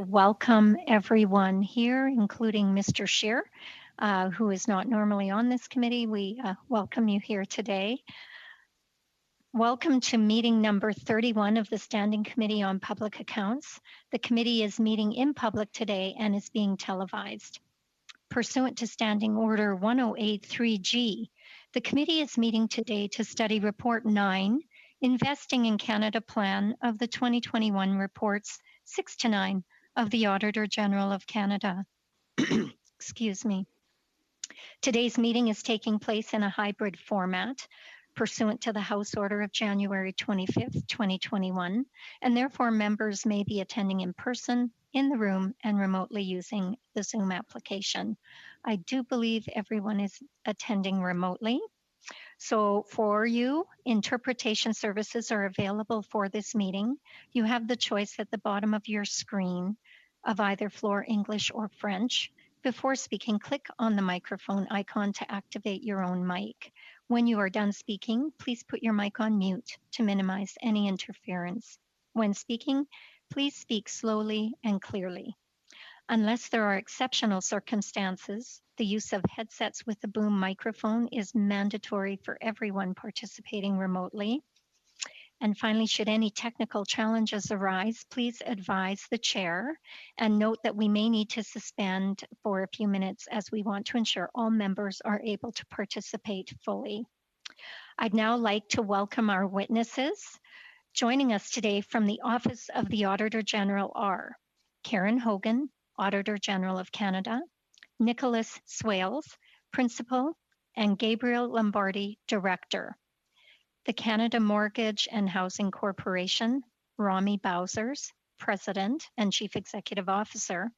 Welcome everyone here, including Mr. Scheer, who is not normally on this committee. We welcome you here today. Welcome to meeting number 31 of the Standing Committee on Public Accounts. The committee is meeting in public today and is being televised. Pursuant to Standing Order 1083G, the committee is meeting today to study Report 9, Investing in Canada Plan of the 2021 reports 6 to 9 of the Auditor General of Canada. Excuse me. Today's meeting is taking place in a hybrid format pursuant to the House Order of January 25th, 2021, and therefore members may be attending in person, in the room, and remotely using the Zoom application. I do believe everyone is attending remotely. So for you, interpretation services are available for this meeting. You have the choice at the bottom of your screen of either Floor English or French. Before speaking, click on the microphone icon to activate your own mic. When you are done speaking, please put your mic on mute to minimize any interference. When speaking, please speak slowly and clearly. Unless there are exceptional circumstances, the use of headsets with a boom microphone is mandatory for everyone participating remotely. And finally, should any technical challenges arise, please advise the chair and note that we may need to suspend for a few minutes as we want to ensure all members are able to participate fully. I'd now like to welcome our witnesses. Joining us today from the Office of the Auditor General are Karen Hogan, Auditor General of Canada, Nicholas Swales, Principal, and Gabriel Lombardi, Director. The Canada Mortgage and Housing Corporation, Rami Bowsers, President and Chief Executive Officer,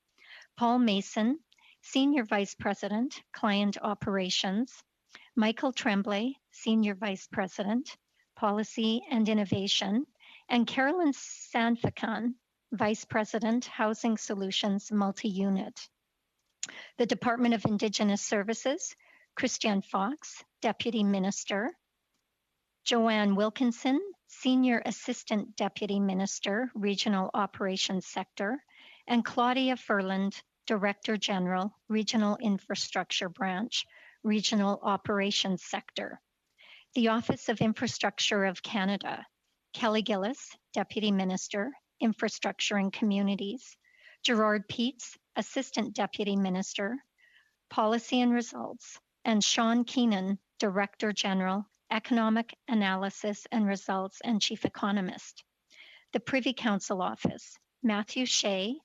Paul Mason, Senior Vice President, Client Operations, Michael Tremblay, Senior Vice President, Policy and Innovation, and Carolyn Sanfakan, Vice President, Housing Solutions Multi-Unit. The Department of Indigenous Services, Christian Fox, Deputy Minister, Joanne Wilkinson, Senior Assistant Deputy Minister, Regional Operations Sector, and Claudia Furland, Director General, Regional Infrastructure Branch, Regional Operations Sector. The Office of Infrastructure of Canada, Kelly Gillis, Deputy Minister, Infrastructure and Communities, Gerard Peets, Assistant Deputy Minister, Policy and Results, and Sean Keenan, Director General, Economic Analysis and Results and Chief Economist. The Privy Council Office, Matthew Shea,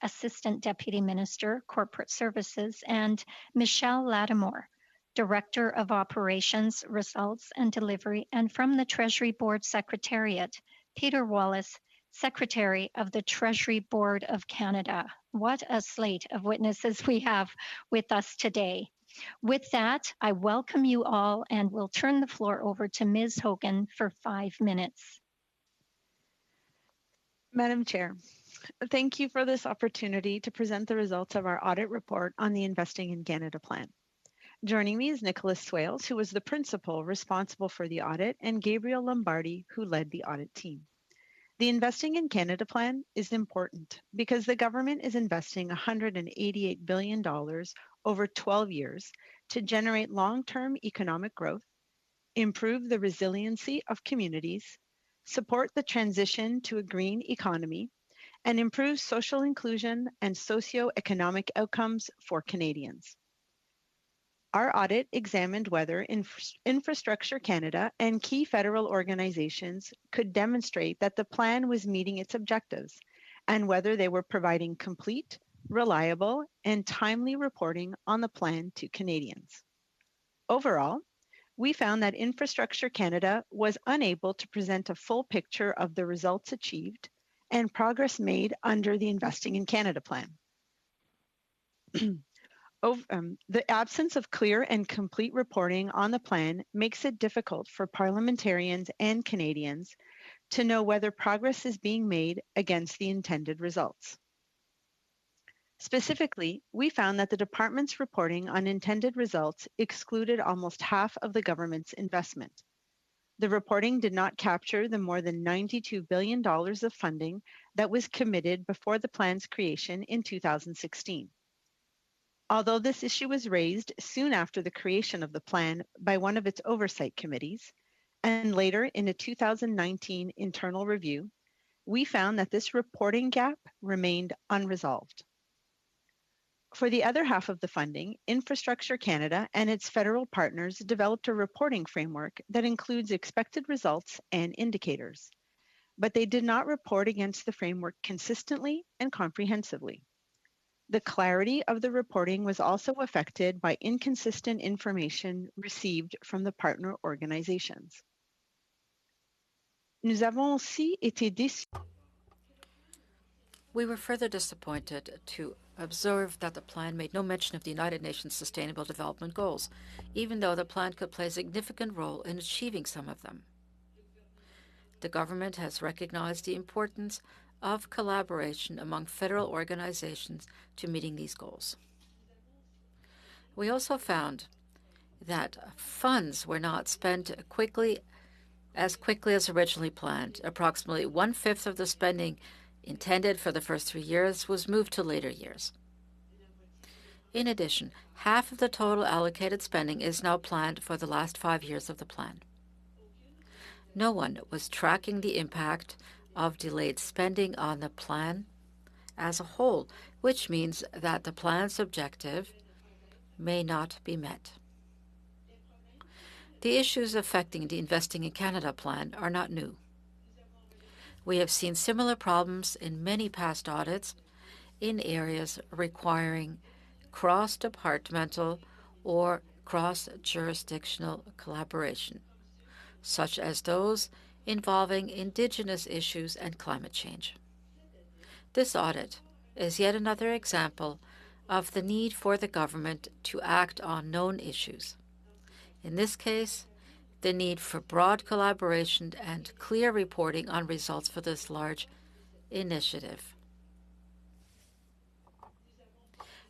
Assistant Deputy Minister, Corporate Services, and Michelle Lattimore, Director of Operations, Results and Delivery, and from the Treasury Board Secretariat, Peter Wallace, Secretary of the Treasury Board of Canada. What a slate of witnesses we have with us today. With that, I welcome you all and will turn the floor over to Ms. Hogan for 5 minutes. Madam Chair, thank you for this opportunity to present the results of our audit report on the Investing in Canada plan. Joining me is Nicholas Swales, who was the principal responsible for the audit, and Gabriel Lombardi, who led the audit team. The Investing in Canada plan is important because the government is investing $188 billion over 12 years to generate long-term economic growth, improve the resiliency of communities, support the transition to a green economy, and improve social inclusion and socio-economic outcomes for Canadians. Our audit examined whether Infrastructure Canada and key federal organizations could demonstrate that the plan was meeting its objectives and whether they were providing complete, reliable, and timely reporting on the plan to Canadians. Overall, we found that Infrastructure Canada was unable to present a full picture of the results achieved and progress made under the Investing in Canada plan. The absence of clear and complete reporting on the plan makes it difficult for parliamentarians and Canadians to know whether progress is being made against the intended results. Specifically, we found that the department's reporting on intended results excluded almost half of the government's investment. The reporting did not capture the more than $92 billion of funding that was committed before the plan's creation in 2016. Although this issue was raised soon after the creation of the plan by one of its oversight committees, and later in a 2019 internal review, we found that this reporting gap remained unresolved. For the other half of the funding, Infrastructure Canada and its federal partners developed a reporting framework that includes expected results and indicators, but they did not report against the framework consistently and comprehensively. The clarity of the reporting was also affected by inconsistent information received from the partner organizations. Nous avons aussi été déçus. We were further disappointed to observe that the plan made no mention of the United Nations Sustainable Development Goals, even though the plan could play a significant role in achieving some of them. The government has recognized the importance of collaboration among federal organizations to meeting these goals. We also found that funds were not spent as quickly as originally planned. Approximately 1/5 of the spending intended for the first 3 years was moved to later years. In addition, half of the total allocated spending is now planned for the last 5 years of the plan. No one was tracking the impact of delayed spending on the plan as a whole, which means that the plan's objective may not be met. The issues affecting the Investing in Canada plan are not new. We have seen similar problems in many past audits in areas requiring cross-departmental or cross-jurisdictional collaboration, such as those involving Indigenous issues and climate change. This audit is yet another example of the need for the government to act on known issues. In this case, the need for broad collaboration and clear reporting on results for this large initiative.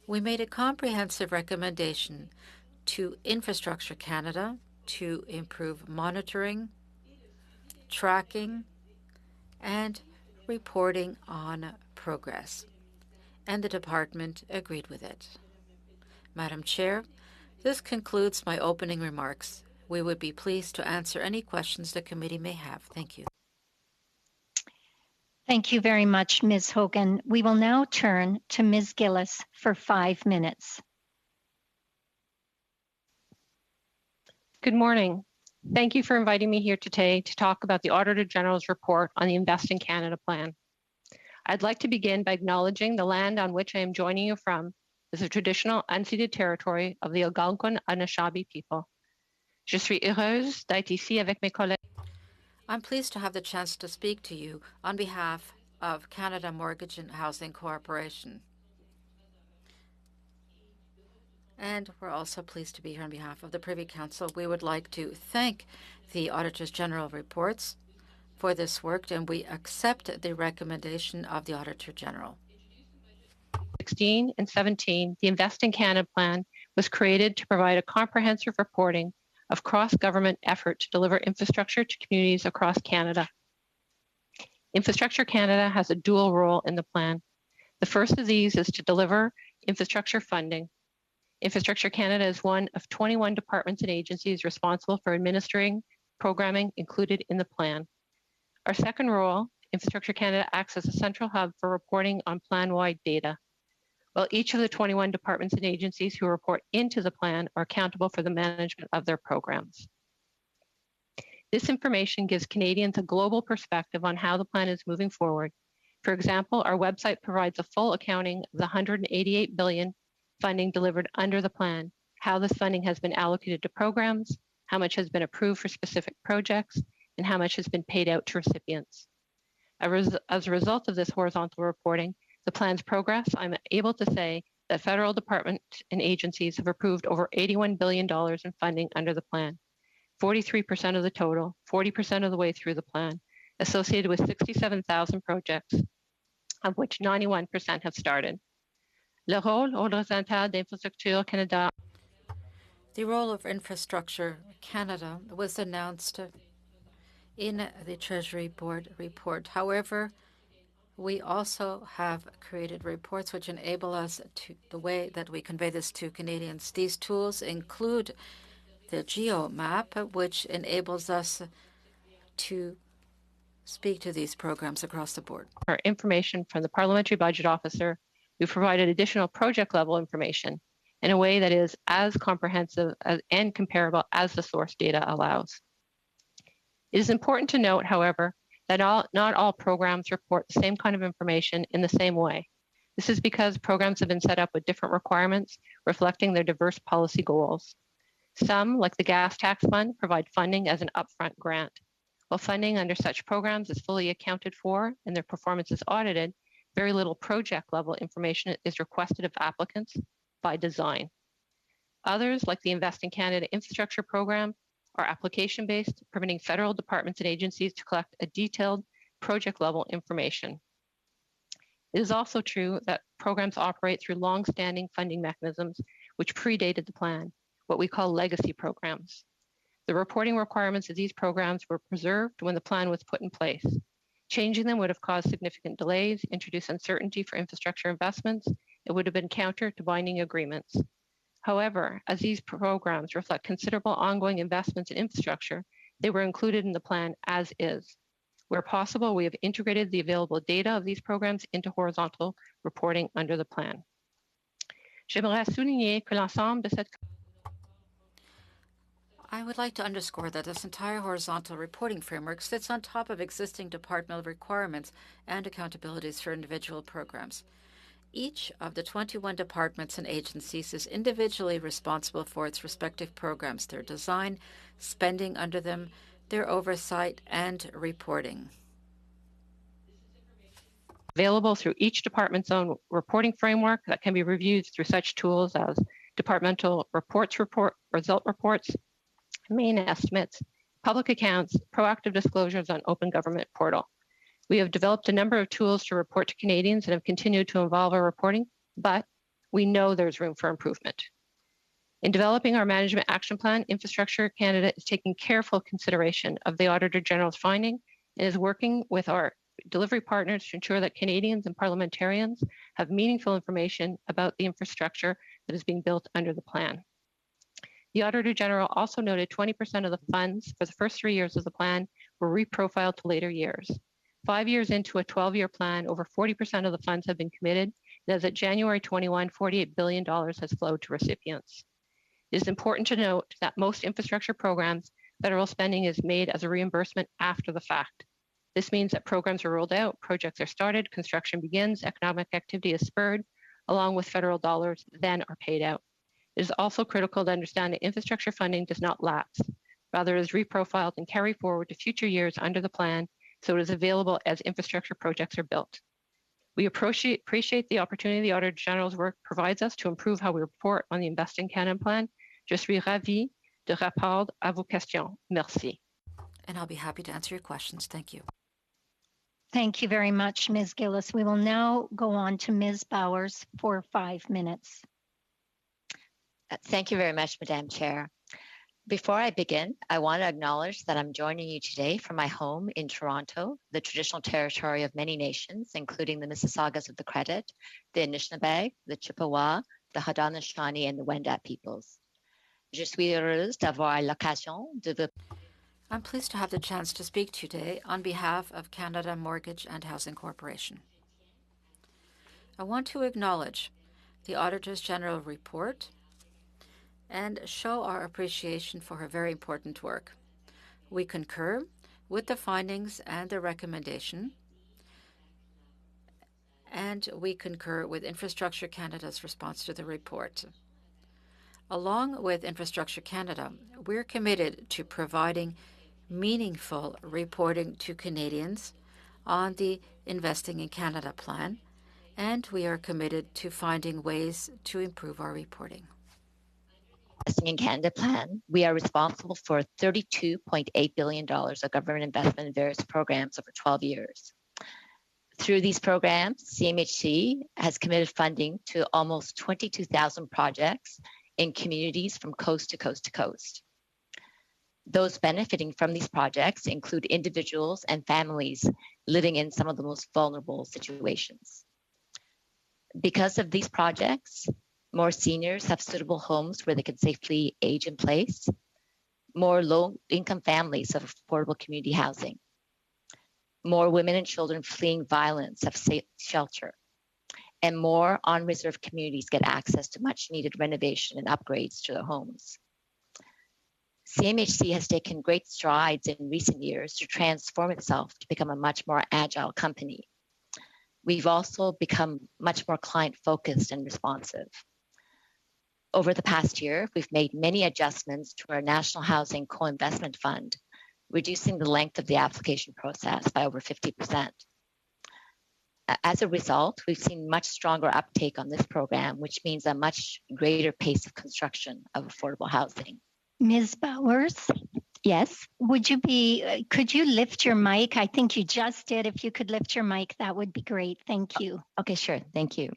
We made a comprehensive recommendation to Infrastructure Canada to improve monitoring, tracking, and reporting on progress, and the department agreed with it. Madam Chair, this concludes my opening remarks. We would be pleased to answer any questions the committee may have. Thank you. Thank you very much, Ms. Hogan. We will now turn to Ms. Gillis for 5 minutes. Good morning. Thank you for inviting me here today to talk about the Auditor General's report on the Invest in Canada plan. I'd like to begin by acknowledging the land on which I am joining you from is the traditional unceded territory of the Algonquin Anishinaabe people. Je suis heureuse d'être ici avec mes collègues. I'm pleased to have the chance to speak to you on behalf of Canada Mortgage and Housing Corporation. And we're also pleased to be here on behalf of the Privy Council. We would like to thank the Auditors General reports for this work, and we accept the recommendation of the Auditor General. 16 and 17, the Invest in Canada plan was created to provide a comprehensive reporting of cross-government effort to deliver infrastructure to communities across Canada. Infrastructure Canada has a dual role in the plan. The first of these is to deliver infrastructure funding. Infrastructure Canada is one of 21 departments and agencies responsible for administering programming included in the plan. Our second role, Infrastructure Canada acts as a central hub for reporting on plan-wide data. While each of the 21 departments and agencies who report into the plan are accountable for the management of their programs. This information gives Canadians a global perspective on how the plan is moving forward. For example, our website provides a full accounting of the $188 billion funding delivered under the plan, how this funding has been allocated to programs, how much has been approved for specific projects, and how much has been paid out to recipients. As a result of this horizontal reporting, the plan's progress, I'm able to say that federal departments and agencies have approved over $81 billion in funding under the plan, 43% of the total, 40% of the way through the plan, associated with 67,000 projects, of which 91% have started. Le rôle horizontal d'Infrastructure Canada. The role of Infrastructure Canada was announced in the Treasury Board report. However, we also have created reports which enable us to the way that we convey this to Canadians. These tools include the GeoMap, which enables us to speak to these programs across the board. Our information from the Parliamentary Budget Officer, we provided additional project level information in a way that is as comprehensive and comparable as the source data allows. It is important to note, however, that not all programs report the same kind of information in the same way. This is because programs have been set up with different requirements reflecting their diverse policy goals. Some, like the Gas Tax Fund, provide funding as an upfront grant. While funding under such programs is fully accounted for and their performance is audited, very little project level information is requested of applicants by design. Others, like the Invest in Canada Infrastructure Program, are application-based, permitting federal departments and agencies to collect a detailed project-level information. It is also true that programs operate through long-standing funding mechanisms which predated the plan, what we call legacy programs. The reporting requirements of these programs were preserved when the plan was put in place. Changing them would have caused significant delays, introduced uncertainty for infrastructure investments, and would have been counter to binding agreements. However, as these programs reflect considerable ongoing investments in infrastructure, they were included in the plan as is. Where possible, we have integrated the available data of these programs into horizontal reporting under the plan. J'aimerais souligner que l'ensemble de cette I would like to underscore that this entire horizontal reporting framework sits on top of existing departmental requirements and accountabilities for individual programs. Each of the 21 departments and agencies is individually responsible for its respective programs, their design, spending under them, their oversight, and reporting. Available through each department's own reporting framework that can be reviewed through such tools as departmental result reports, main estimates, public accounts, proactive disclosures on Open Government Portal. We have developed a number of tools to report to Canadians and have continued to evolve our reporting, but we know there's room for improvement. In developing our Management Action Plan, Infrastructure Canada is taking careful consideration of the Auditor General's finding and is working with our delivery partners to ensure that Canadians and parliamentarians have meaningful information about the infrastructure that is being built under the plan. The Auditor General also noted 20% of the funds for the first 3 years of the plan were reprofiled to later years. 5 years into a 12-year plan, over 40% of the funds have been committed, and as of January 21, $48 billion has flowed to recipients. It is important to note that most infrastructure programs, federal spending is made as a reimbursement after the fact. This means that programs are rolled out, projects are started, construction begins, economic activity is spurred, along with federal dollars then are paid out. It is also critical to understand that infrastructure funding does not lapse. Rather, it is reprofiled and carried forward to future years under the plan, so it is available as infrastructure projects are built. We appreciate the opportunity the Auditor General's work provides us to improve how we report on the Invest in Canada plan. Je suis ravie de répondre à vos questions. Merci. And I'll be happy to answer your questions. Thank you. Thank you very much, Ms. Gillis. We will now go on to Ms. Bowers for 5 minutes. Thank you very much, Madam Chair. Before I begin, I want to acknowledge that I'm joining you today from my home in Toronto, the traditional territory of many nations, including the Mississaugas of the Credit, the Anishinaabe, the Chippewa, the Haudenosaunee, and the Wendat peoples. Je suis heureuse d'avoir l'occasion de vous. I'm pleased to have the chance to speak to you today on behalf of Canada Mortgage and Housing Corporation. I want to acknowledge the Auditor's General report and show our appreciation for her very important work. We concur with the findings and the recommendation, and we concur with Infrastructure Canada's response to the report. Along with Infrastructure Canada, we're committed to providing meaningful reporting to Canadians on the Investing in Canada plan, and we are committed to finding ways to improve our reporting. Investing in Canada plan, we are responsible for $32.8 billion of government investment in various programs over 12 years. Through these programs, CMHC has committed funding to almost 22,000 projects in communities from coast to coast to coast. Those benefiting from these projects include individuals and families living in some of the most vulnerable situations. Because of these projects, more seniors have suitable homes where they can safely age in place. More low-income families have affordable community housing. More women and children fleeing violence have safe shelter. And more on-reserve communities get access to much-needed renovation and upgrades to their homes. CMHC has taken great strides in recent years to transform itself to become a much more agile company. We've also become much more client-focused and responsive. Over the past year, we've made many adjustments to our National Housing Co-Investment Fund, reducing the length of the application process by over 50%. As a result, we've seen much stronger uptake on this program, which means a much greater pace of construction of affordable housing. Ms. Bowers, Yes. could you lift your mic? I think you just did. If you could lift your mic, that would be great. Thank you. Okay, sure. Thank you.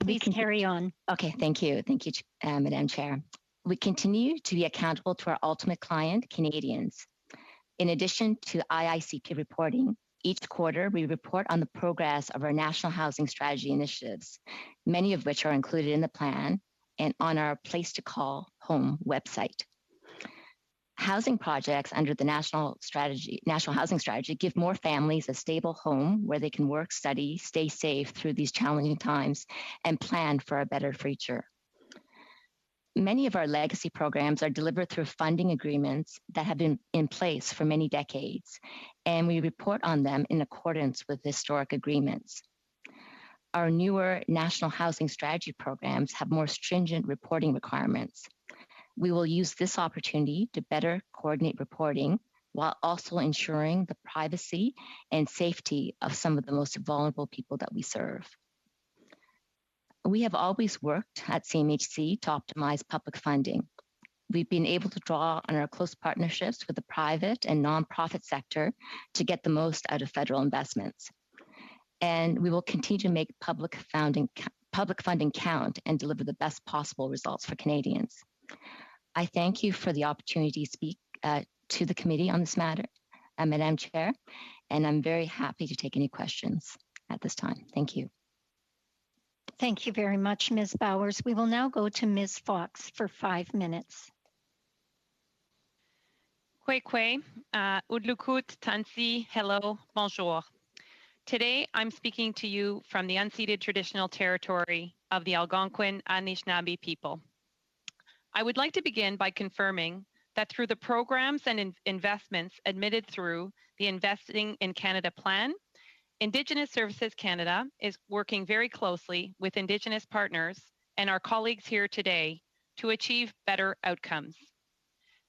Please carry on. Okay, thank you. Thank you, Madam Chair. We continue to be accountable to our ultimate client, Canadians. In addition to IICP reporting, each quarter we report on the progress of our national housing strategy initiatives, many of which are included in the plan and on our Place to Call Home website. Housing projects under the National Housing Strategy give more families a stable home where they can work, study, stay safe through these challenging times, and plan for a better future. Many of our legacy programs are delivered through funding agreements that have been in place for many decades, and we report on them in accordance with historic agreements. Our newer National Housing Strategy programs have more stringent reporting requirements. We will use this opportunity to better coordinate reporting while also ensuring the privacy and safety of some of the most vulnerable people that we serve. We have always worked at CMHC to optimize public funding. We've been able to draw on our close partnerships with the private and nonprofit sector to get the most out of federal investments. And we will continue to make public funding count and deliver the best possible results for Canadians. I thank you for the opportunity to speak to the committee on this matter, Madam Chair, and I'm very happy to take any questions at this time. Thank you. Thank you very much, Ms. Bowers. We will now go to Ms. Fox for 5 minutes. Kwekwe, Udlukut, Tansi, hello, bonjour. Today, I'm speaking to you from the unceded traditional territory of the Algonquin Anishinaabe people. I would like to begin by confirming that through the programs and investments admitted through the Investing in Canada plan, Indigenous Services Canada is working very closely with Indigenous partners and our colleagues here today to achieve better outcomes.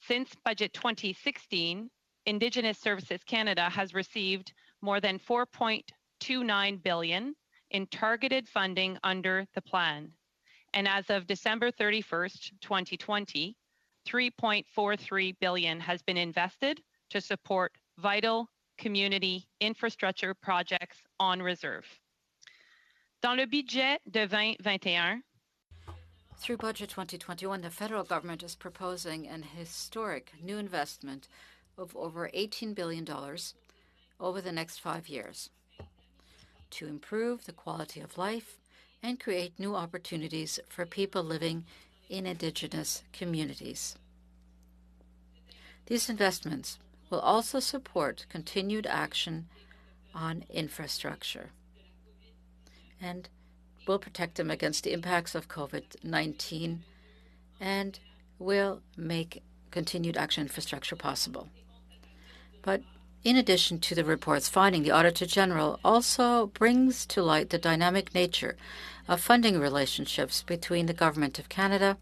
Since Budget 2016, Indigenous Services Canada has received more than $4.29 billion in targeted funding under the plan. And as of December 31st, 2020, $3.43 billion has been invested to support vital community infrastructure projects on reserve. Dans le budget de 2021, through Budget 2021, the federal government is proposing an historic new investment of over $18 billion over the next 5 years to improve the quality of life and create new opportunities for people living in Indigenous communities. These investments will also support continued action on infrastructure and will protect them against the impacts of COVID-19 and will make continued action infrastructure possible. But in addition to the report's finding, the Auditor General also brings to light the dynamic nature of funding relationships between the Government of Canada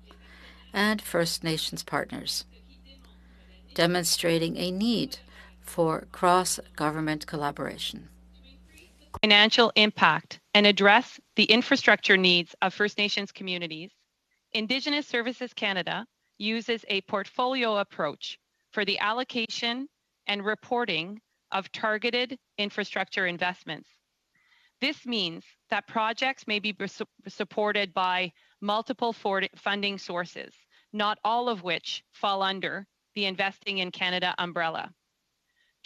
and First Nations partners, demonstrating a need for cross-government collaboration. Financial impact and address the infrastructure needs of First Nations communities, Indigenous Services Canada uses a portfolio approach for the allocation and reporting of targeted infrastructure investments. This means that projects may be supported by multiple funding sources, not all of which fall under the Investing in Canada umbrella.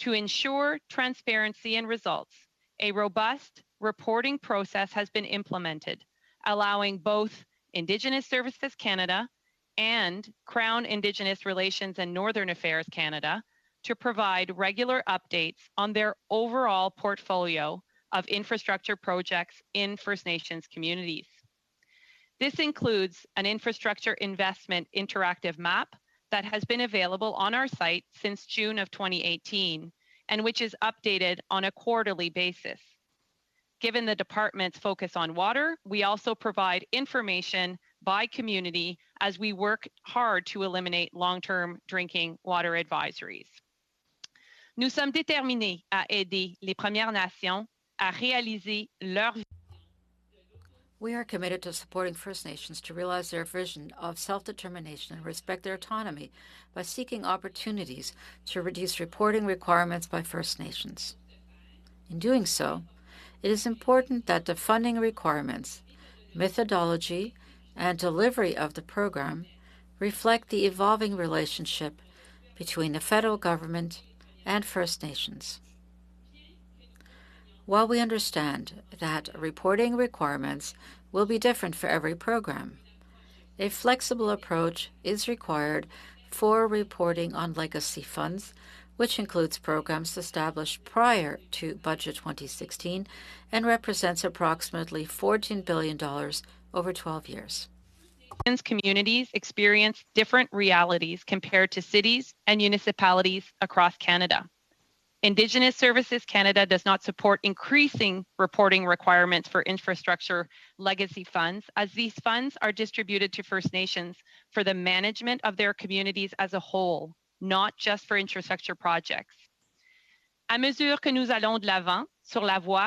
To ensure transparency and results, a robust reporting process has been implemented, allowing both Indigenous Services Canada and Crown Indigenous Relations and Northern Affairs Canada to provide regular updates on their overall portfolio of infrastructure projects in First Nations communities. This includes an infrastructure investment interactive map that has been available on our site since June of 2018 and which is updated on a quarterly basis. Given the department's focus on water, we also provide information by community as we work hard to eliminate long-term drinking water advisories. Nous sommes déterminés à aider les Premières Nations à réaliser leur. We are committed to supporting First Nations to realize their vision of self-determination and respect their autonomy by seeking opportunities to reduce reporting requirements by First Nations. In doing so, it is important that the funding requirements, methodology, and delivery of the program reflect the evolving relationship between the federal government and First Nations. While we understand that reporting requirements will be different for every program, a flexible approach is required for reporting on legacy funds, which includes programs established prior to Budget 2016 and represents approximately $14 billion over 12 years. Communities experience different realities compared to cities and municipalities across Canada. Indigenous Services Canada does not support increasing reporting requirements for infrastructure legacy funds, as these funds are distributed to First Nations for the management of their communities as a whole, not just for infrastructure projects. À mesure que nous allons de l'avant sur la voie.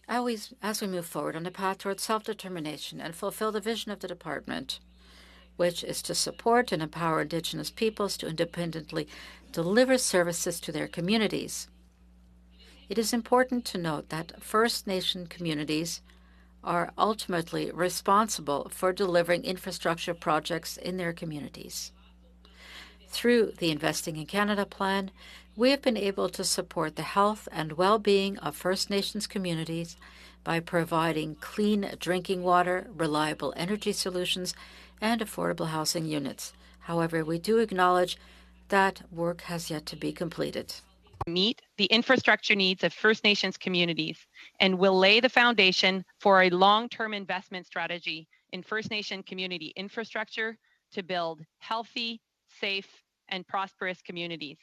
As we move forward on the path towards self-determination and fulfill the vision of the department, which is to support and empower Indigenous peoples to independently deliver services to their communities, it is important to note that First Nation communities are ultimately responsible for delivering infrastructure projects in their communities. Through the Investing in Canada plan, we have been able to support the health and well-being of First Nations communities by providing clean drinking water, reliable energy solutions, and affordable housing units. However, we do acknowledge that work has yet to be completed. Meet the infrastructure needs of First Nations communities and will lay the foundation for a long-term investment strategy in First Nation community infrastructure to build healthy, safe, and prosperous communities.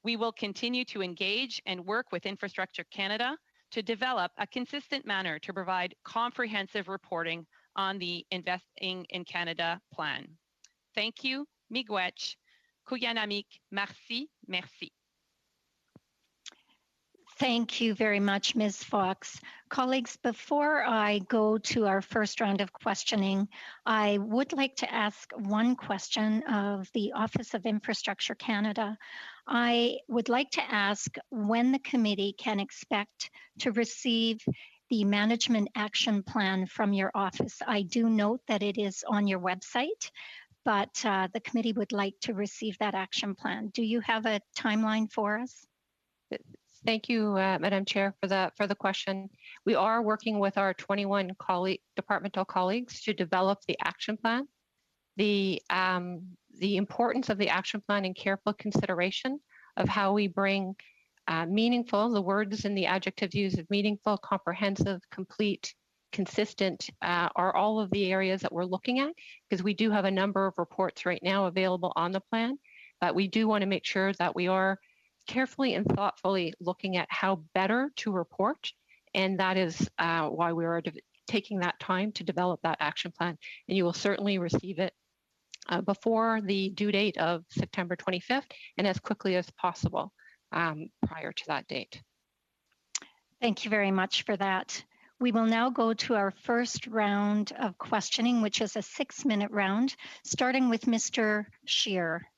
We will continue to engage and work with Infrastructure Canada to develop a consistent manner to provide comprehensive reporting on the Investing in Canada plan. Thank you, miigwech, kuyanamik, merci, merci. Thank you very much, Ms. Fox. Colleagues, before I go to our first round of questioning, I would like to ask one question of the Office of Infrastructure Canada. I would like to ask when the committee can expect to receive the Management Action Plan from your office. I do note that it is on your website, but the committee would like to receive that action plan. Do you have a timeline for us? Thank you, Madam Chair, for the question. We are working with our 21 departmental colleagues to develop the action plan. The importance of the action plan and careful consideration of how we bring meaningful, the words and the adjectives used of meaningful, comprehensive, complete, consistent are all of the areas that we're looking at, because we do have a number of reports right now available on the plan, but we do want to make sure that we are carefully and thoughtfully looking at how better to report, and that is why we are taking that time to develop that action plan, and you will certainly receive it before the due date of September 25th and as quickly as possible prior to that date. Thank you very much for that. We will now go to our first round of questioning, which is a 6-minute round, starting with Mr. Scheer.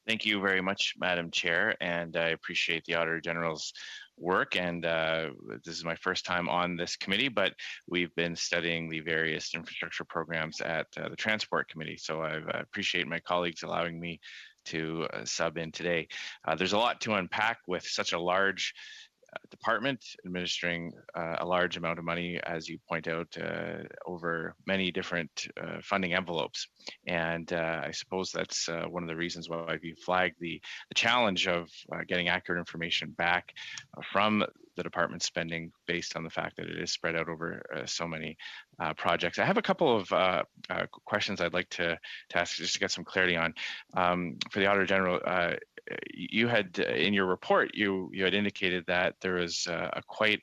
Thank you very much, Madam Chair, and I appreciate the Auditor General's work, and this is my first time on this committee, but we've been studying the various infrastructure programs at the Transport Committee. So I appreciate my colleagues allowing me to sub in today. There's a lot to unpack with such a large department administering a large amount of money, as you point out, over many different funding envelopes. And I suppose that's one of the reasons why you flagged the challenge of getting accurate information back from the department spending based on the fact that it is spread out over so many projects. I have a couple of questions I'd like to ask just to get some clarity on. For the Auditor General, you had in your report, you had indicated that there was quite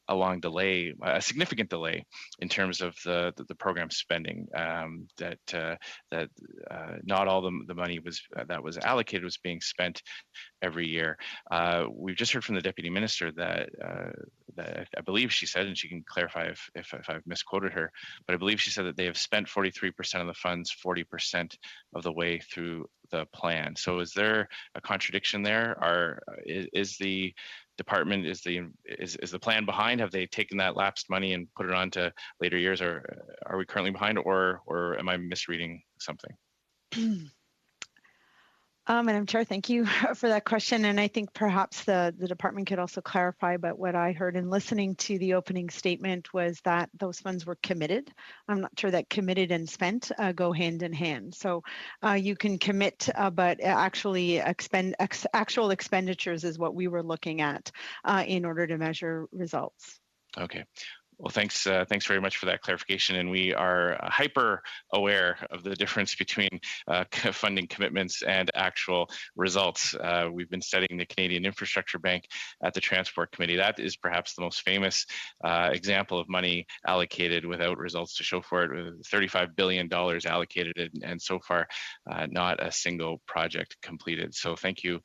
a long delay, a significant delay in terms of the program spending. That not all the money that was allocated was being spent every year. We've just heard from the Deputy Minister that I believe she said, and she can clarify if I've misquoted her, but I believe she said that they have spent 43% of the funds 40% of the way through the plan. So is there a contradiction there? Is the department, is the plan behind? Have they taken that lapsed money and put it on to later years, or are we currently behind, or am I misreading something? Madam Chair, thank you for that question. And I think perhaps the department could also clarify, but what I heard in listening to the opening statement was that those funds were committed. I'm not sure that committed and spent go hand in hand. So you can commit, but actually actual expenditures is what we were looking at in order to measure results. Okay. Well, thanks very much for that clarification. And we are hyper aware of the difference between funding commitments and actual results. We've been studying the Canadian Infrastructure Bank at the Transport Committee. That is perhaps the most famous example of money allocated without results to show for it, with $35 billion allocated and so far not a single project completed. So thank you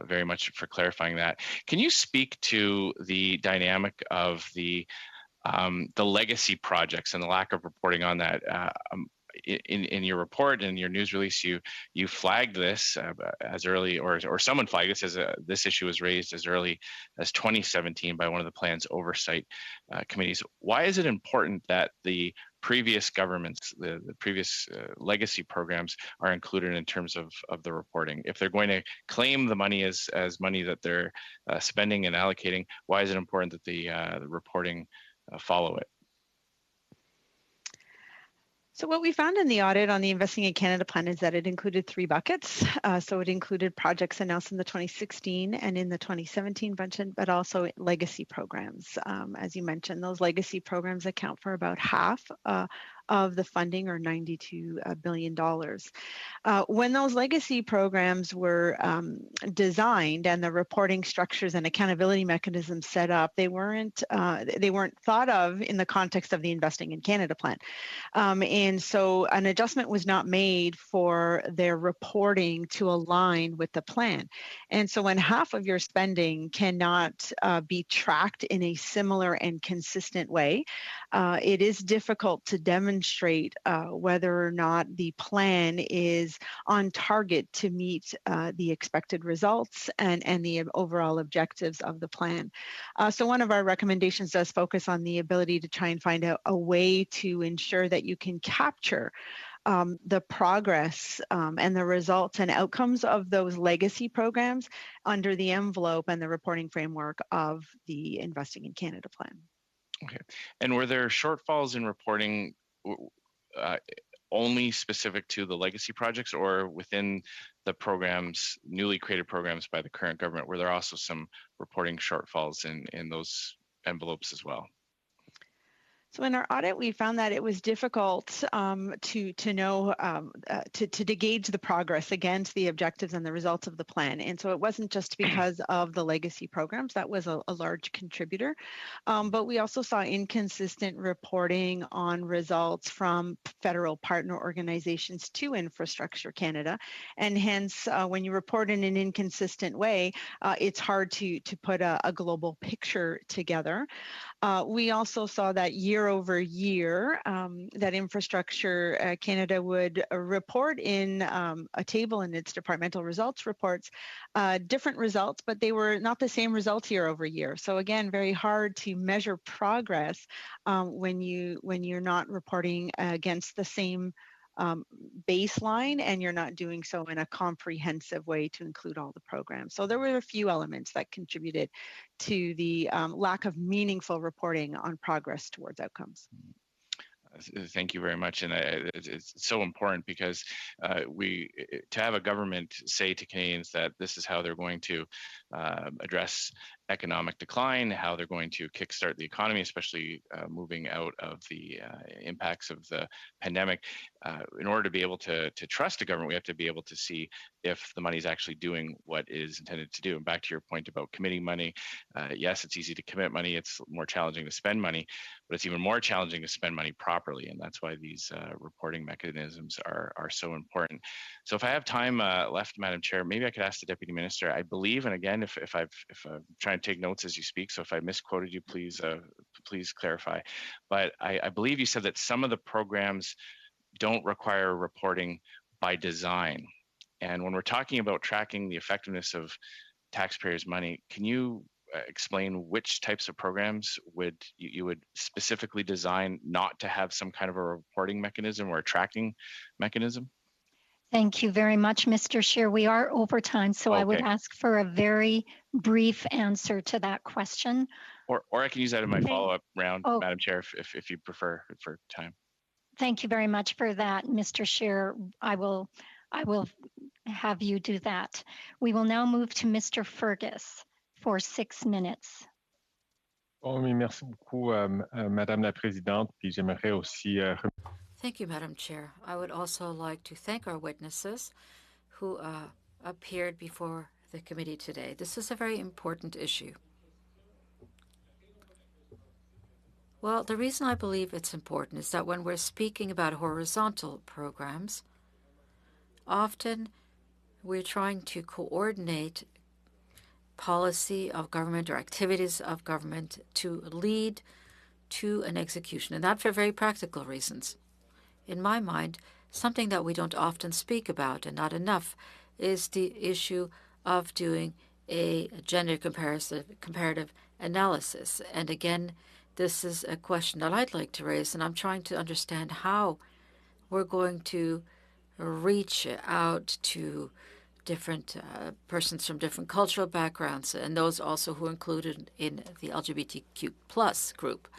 very much for clarifying that. Can you speak to the dynamic of the legacy projects and the lack of reporting on that? In your report and your news release, you flagged this as early, or someone flagged this as this issue was raised as early as 2017 by one of the plan's oversight committees. Why is it important that the previous governments, the previous legacy programs, are included in terms of the reporting? If they're going to claim the money as money that they're spending and allocating, why is it important that the reporting follow it? So what we found in the audit on the Investing in Canada plan is that it included 3 buckets. So it included projects announced in the 2016 and in the 2017 budget, but also legacy programs. As you mentioned, those legacy programs account for about half of the funding, or $92 billion. When those legacy programs were designed and the reporting structures and accountability mechanisms set up, they weren't thought of in the context of the Investing in Canada plan. And so an adjustment was not made for their reporting to align with the plan. And so when half of your spending cannot be tracked in a similar and consistent way, it is difficult to demonstrate whether or not the plan is on target to meet the expected results and the overall objectives of the plan. So one of our recommendations does focus on the ability to try and find out a way to ensure that you can capture the progress and the results and outcomes of those legacy programs under the envelope and the reporting framework of the Investing in Canada plan. Okay. And were there shortfalls in reporting only specific to the legacy projects, or within the programs, newly created programs by the current government, were there also some reporting shortfalls in those envelopes as well? So in our audit, we found that it was difficult to know, to gauge the progress against the objectives and the results of the plan. And so it wasn't just because of the legacy programs, that was a large contributor, but we also saw inconsistent reporting on results from federal partner organizations to Infrastructure Canada. And hence, when you report in an inconsistent way, it's hard to put a global picture together. We also saw that year year over year, that Infrastructure Canada would report in a table in its departmental results reports, different results, but they were not the same results year over year. So again, very hard to measure progress when you're not reporting against the same baseline, and you're not doing so in a comprehensive way to include all the programs. So there were a few elements that contributed to the lack of meaningful reporting on progress towards outcomes. Thank you very much, and it's so important because to have a government say to Canadians that this is how they're going to address economic decline, how they're going to kickstart the economy, especially moving out of the impacts of the pandemic. In order to be able to trust a government, we have to be able to see if the money is actually doing what it is intended to do. And back to your point about committing money, yes, it's easy to commit money. It's more challenging to spend money, but it's even more challenging to spend money properly. And that's why these reporting mechanisms are so important. So if I have time left, Madam Chair, maybe I could ask the Deputy Minister. I believe, and again, if I'm trying to take notes as you speak, so if I misquoted you, please clarify. But I believe you said that some of the programs don't require reporting by design. And when we're talking about tracking the effectiveness of taxpayers' money, can you explain which types of programs you would specifically design not to have some kind of a reporting mechanism or a tracking mechanism? Thank you very much, Mr. Scheer. We are over time, so I would ask for a very brief answer to that question. Or I can use that in my follow-up round, Madam Chair, if you prefer for time. Thank you very much for that, Mr. Scheer. I will have you do that. We will now move to Mr. Fergus for 6 minutes. Merci beaucoup, Madame la Présidente. Puis j'aimerais aussi Thank you, Madam Chair. I would also like to thank our witnesses who appeared before the committee today. This is a very important issue. Well, the reason I believe it's important is that when we're speaking about horizontal programs, often we're trying to coordinate policy of government or activities of government to lead to an execution, and that for very practical reasons. In my mind, something that we don't often speak about, and not enough, is the issue of doing a gender comparative analysis. And again, this is a question that I'd like to raise, and I'm trying to understand how we're going to reach out to different persons from different cultural backgrounds, and those also who are included in the LGBTQ+ group.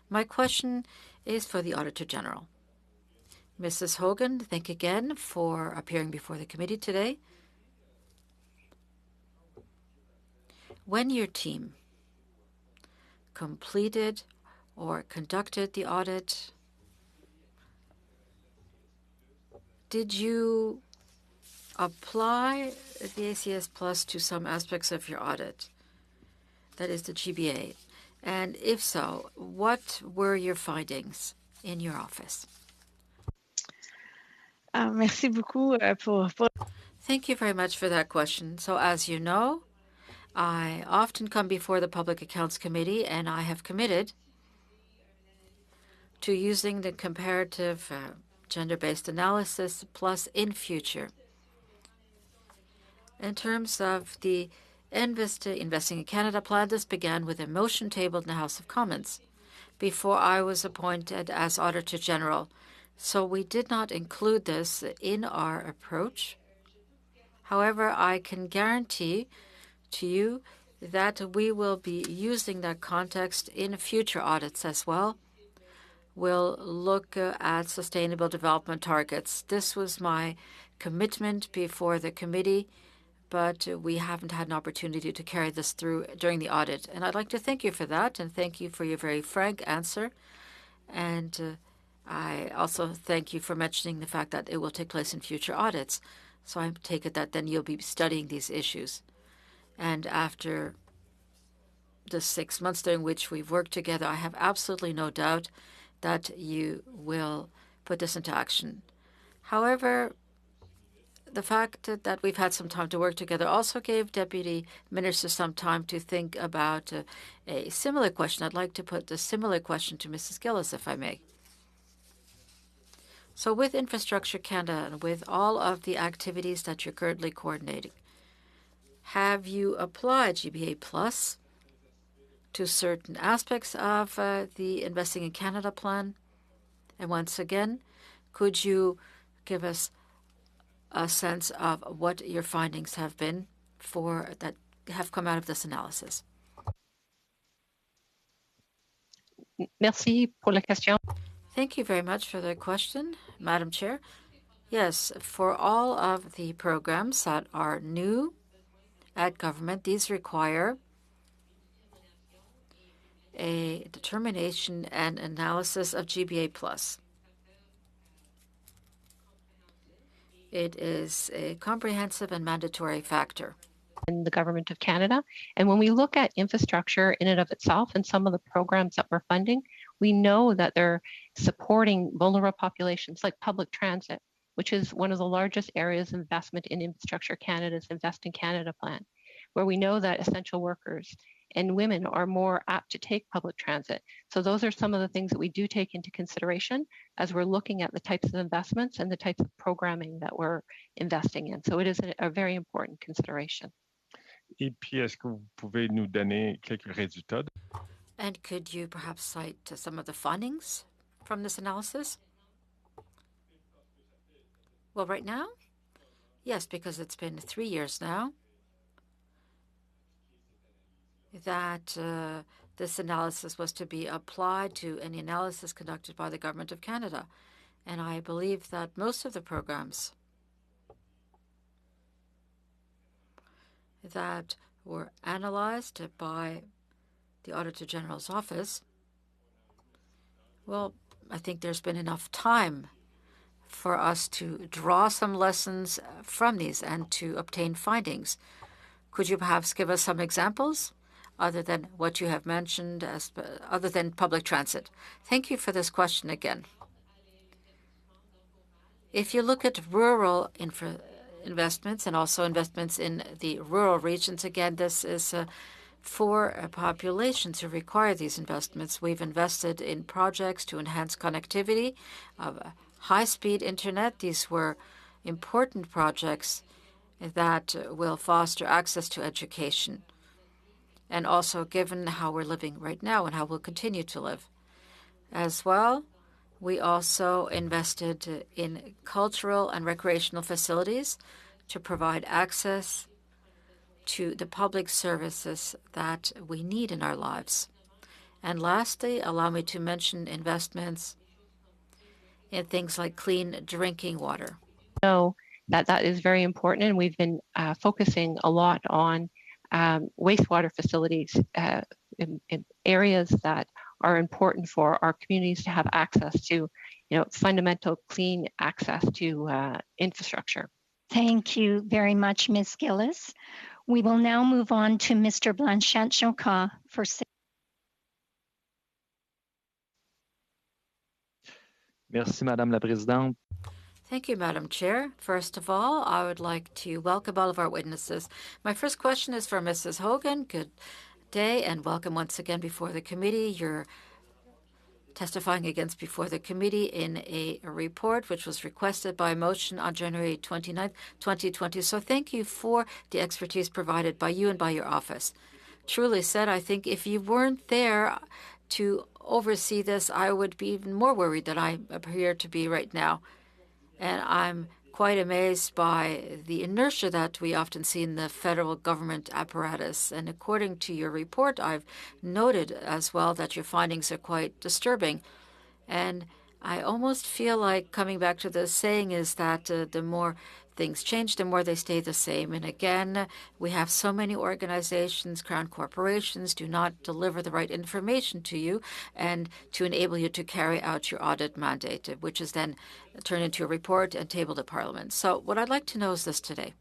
My question is for the Auditor General. Mrs. Hogan, thank you again for appearing before the committee today. When your team completed or conducted the audit, did you apply the ACS Plus to some aspects of your audit, that is the GBA? And if so, what were your findings in your office? Merci beaucoup Thank you very much for that question. So as you know, I often come before the Public Accounts Committee, and I have committed to using the comparative gender-based analysis plus in future. In terms of the Investing in Canada plan, this began with a motion tabled in the House of Commons before I was appointed as Auditor General. So we did not include this in our approach. However, I can guarantee to you that we will be using that context in future audits as well. We'll look at sustainable development targets. This was my commitment before the committee, but we haven't had an opportunity to carry this through during the audit. And I'd like to thank you for that, and thank you for your very frank answer. And I also thank you for mentioning the fact that it will take place in future audits. So I take it that then you'll be studying these issues. And after the 6 months during which we've worked together, I have absolutely no doubt that you will put this into action. However, the fact that we've had some time to work together also gave Deputy Minister some time to think about a similar question. I'd like to put a similar question to Mrs. Gillis, if I may. So with Infrastructure Canada and with all of the activities that you're currently coordinating, have you applied GBA Plus to certain aspects of the Investing in Canada plan? And once again, could you give us a sense of what your findings have been for that have come out of this analysis? Merci pour la question. Thank you very much for the question, Madam Chair. Yes, for all of the programs that are new at government, these require a determination and analysis of GBA Plus. It is a comprehensive and mandatory factor in the Government of Canada. And when we look at infrastructure in and of itself and some of the programs that we're funding, we know that they're supporting vulnerable populations like public transit, which is one of the largest areas of investment in Infrastructure Canada's Invest in Canada plan, where we know that essential workers and women are more apt to take public transit. So those are some of the things that we do take into consideration as we're looking at the types of investments and the types of programming that we're investing in. So it is a very important consideration. Et puis, est-ce que vous pouvez nous donner quelques résultats? And could you perhaps cite some of the findings from this analysis? Well, right now, yes, because it's been 3 years now that this analysis was to be applied to any analysis conducted by the Government of Canada. And I believe that most of the programs that were analyzed by the Auditor General's office, well, I think there's been enough time for us to draw some lessons from these and to obtain findings. Could you perhaps give us some examples other than what you have mentioned, other than public transit? Thank you for this question again. If you look at rural investments and also investments in the rural regions, again, this is for populations who require these investments. We've invested in projects to enhance connectivity of high-speed internet. These were important projects that will foster access to education. And also given how we're living right now and how we'll continue to live. As well, we also invested in cultural and recreational facilities to provide access to the public services that we need in our lives. And lastly, allow me to mention investments in things like clean drinking water. So that is very important, and we've been focusing a lot on wastewater facilities in areas that are important for our communities to have access to, fundamental clean access to infrastructure. Thank you very much, Ms. Gillis. We will now move on to Mr. Blanchette-Choquot for. Merci, Madame la Présidente. Thank you, Madam Chair. First of all, I would like to welcome all of our witnesses. My first question is for Mrs. Hogan. Good day and welcome once again before the committee. You're testifying before the committee in a report which was requested by motion on January 29, 2020. So thank you for the expertise provided by you and by your office. Truly said, I think if you weren't there to oversee this, I would be even more worried than I appear to be right now. And I'm quite amazed by the inertia that we often see in the federal government apparatus. And according to your report, I've noted as well that your findings are quite disturbing. And I almost feel like coming back to the saying is that the more things change, the more they stay the same. And again, we have so many organizations, crown corporations do not deliver the right information to you and to enable you to carry out your audit mandate, which is then turned into a report and tabled at Parliament. So what I'd like to know is this today.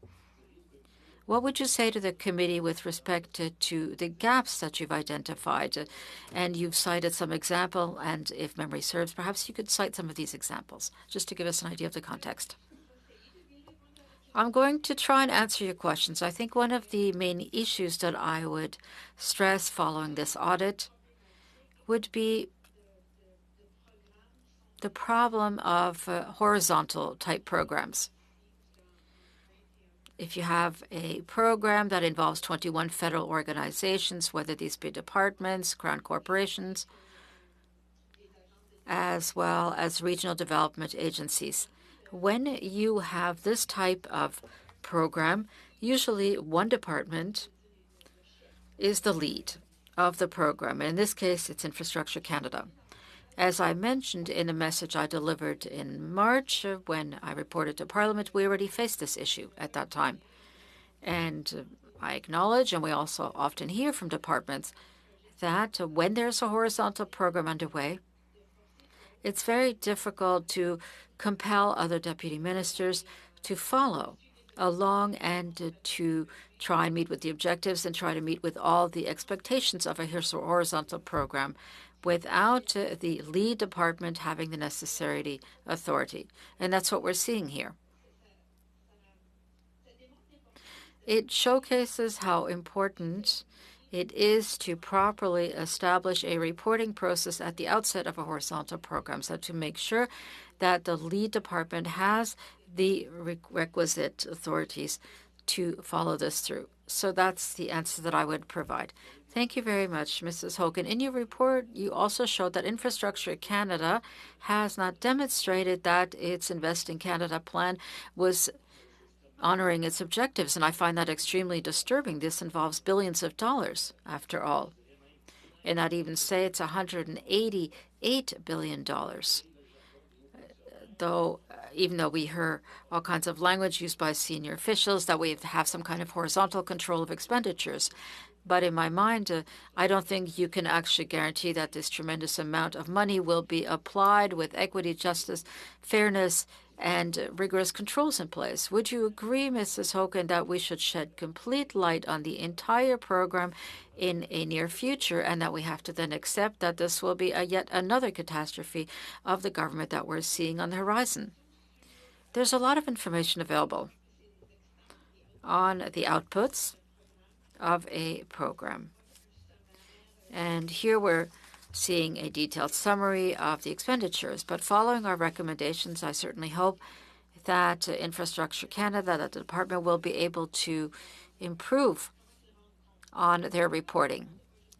What would you say to the committee with respect to the gaps that you've identified? And you've cited some example, and if memory serves, perhaps you could cite some of these examples, just to give us an idea of the context. I'm going to try and answer your questions. I think one of the main issues that I would stress following this audit would be the problem of horizontal type programs. If you have a program that involves 21 federal organizations, whether these be departments, crown corporations, as well as regional development agencies, when you have this type of program, usually one department is the lead of the program. In this case, it's Infrastructure Canada. As I mentioned in a message I delivered in March when I reported to Parliament, we already faced this issue at that time. And I acknowledge, and we also often hear from departments, that when there's a horizontal program underway, it's very difficult to compel other deputy ministers to follow along and to try and meet with the objectives and try to meet with all the expectations of a horizontal program without the lead department having the necessary authority. And that's what we're seeing here. It showcases how important it is to properly establish a reporting process at the outset of a horizontal program, so to make sure that the lead department has the requisite authorities to follow this through. So that's the answer that I would provide. Thank you very much, Mrs. Hogan. In your report, you also showed that Infrastructure Canada has not demonstrated that its Invest in Canada plan was honoring its objectives, and I find that extremely disturbing. This involves billions of dollars, after all. And I'd even say it's $188 billion. Though, even though we hear all kinds of language used by senior officials that we have some kind of horizontal control of expenditures. But in my mind, I don't think you can actually guarantee that this tremendous amount of money will be applied with equity, justice, fairness, and rigorous controls in place. Would you agree, Mrs. Hogan, that we should shed complete light on the entire program in a near future, and that we have to then accept that this will be yet another catastrophe of the government that we're seeing on the horizon? There's a lot of information available on the outputs of a program. And here we're seeing a detailed summary of the expenditures. But following our recommendations, I certainly hope that Infrastructure Canada, that the department will be able to improve on their reporting.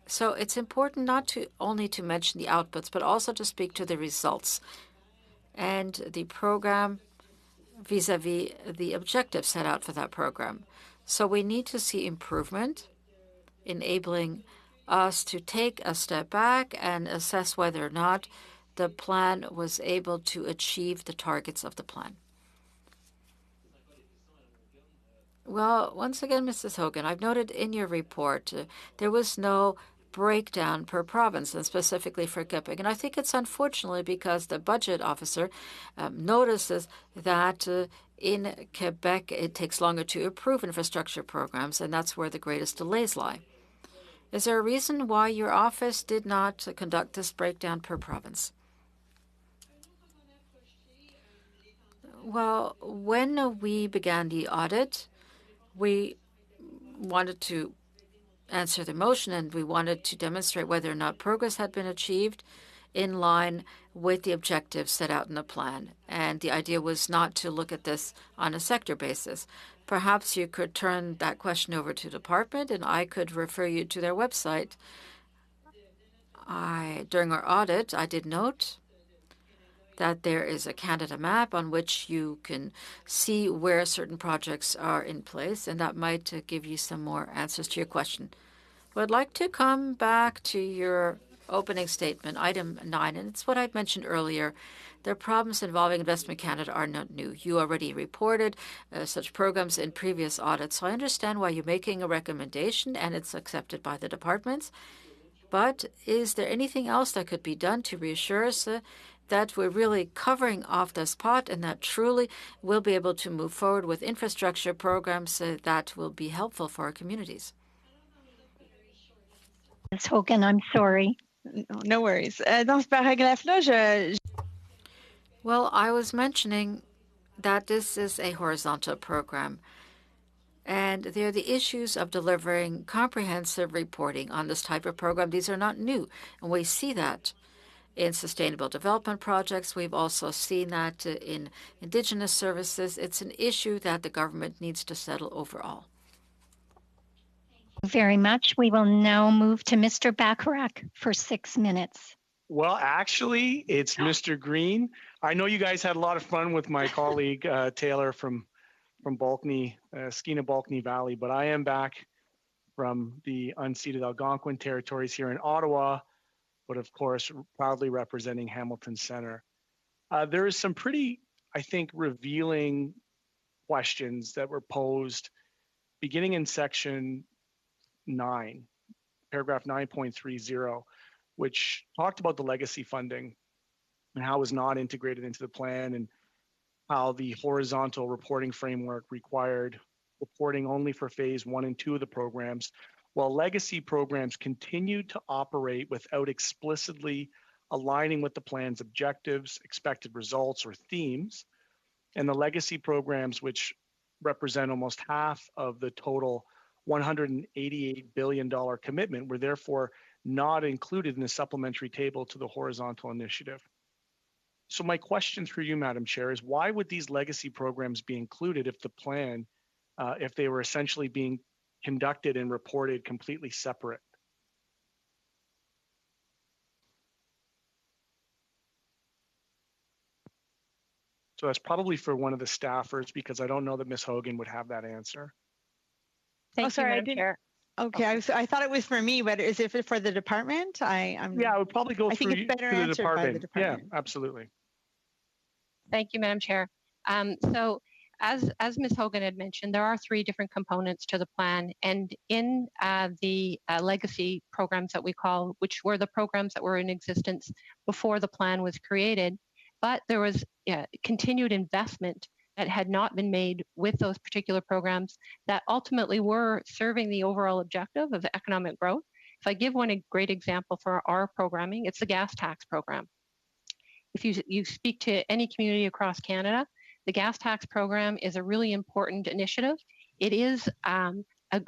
So it's important not to only to mention the outputs, but also to speak to the results and the program vis-a-vis the objectives set out for that program. So we need to see improvement, enabling us to take a step back and assess whether or not the plan was able to achieve the targets of the plan. Well, once again, Mrs. Hogan, I've noted in your report there was no breakdown per province, and specifically for Quebec. And I think it's unfortunately because the budget officer notices that in Quebec it takes longer to approve infrastructure programs, and that's where the greatest delays lie. Is there a reason why your office did not conduct this breakdown per province? Well, when we began the audit, we wanted to answer the motion, and we wanted to demonstrate whether or not progress had been achieved in line with the objectives set out in the plan. And the idea was not to look at this on a sector basis. Perhaps you could turn that question over to the department, and I could refer you to their website. During our audit, I did note that there is a Canada map on which you can see where certain projects are in place, and that might give you some more answers to your question. I'd like to come back to your opening statement, item 9, and it's what I mentioned earlier. The problems involving Investment Canada are not new. You already reported such programs in previous audits, so I understand why you're making a recommendation and it's accepted by the departments. But is there anything else that could be done to reassure us that we're really covering off the spot and that truly we'll be able to move forward with infrastructure programs that will be helpful for our communities? Ms. Hogan, I'm sorry. No worries. Dans ce paragraphe-là, Well, I was mentioning that this is a horizontal program. And there are the issues of delivering comprehensive reporting on this type of program. These are not new, and we see that in sustainable development projects. We've also seen that in Indigenous services. It's an issue that the government needs to settle overall. Very much. We will now move to Mr. Bacharach for 6 minutes. Well, actually, it's Mr. Green. I know you guys had a lot of fun with my colleague Taylor from Bulkney, Skeena Bulkney Valley, but I am back from the unceded Algonquin territories here in Ottawa, but of course, proudly representing Hamilton Center. There is some pretty, I think, revealing questions that were posed beginning in section 9, paragraph 9.30, which talked about the legacy funding and how it was not integrated into the plan, and how the horizontal reporting framework required reporting only for phase 1 and 2 of the programs, while legacy programs continued to operate without explicitly aligning with the plan's objectives, expected results, or themes. And the legacy programs, which represent almost half of the total $188 billion commitment, were therefore not included in the supplementary table to the horizontal initiative. So my question through you, Madam Chair, is why would these legacy programs be included if the plan, if they were essentially being conducted and reported completely separate? So that's probably for one of the staffers, because I don't know that Ms. Hogan would have that answer. Thank you, Madam Chair. Okay, I thought it was for me, but is it for the department? Yeah, I would probably go I through think it's better to the answered by the department. department. Yeah, absolutely. Thank you, Madam Chair. So as Ms. Hogan had mentioned, there are 3 different components to the plan. And in the legacy programs that we call, which were the programs that were in existence before the plan was created, but there was continued investment that had not been made with those particular programs that ultimately were serving the overall objective of economic growth. If I give one great example for our programming, it's the gas tax program. If you speak to any community across Canada, the gas tax program is a really important initiative. It is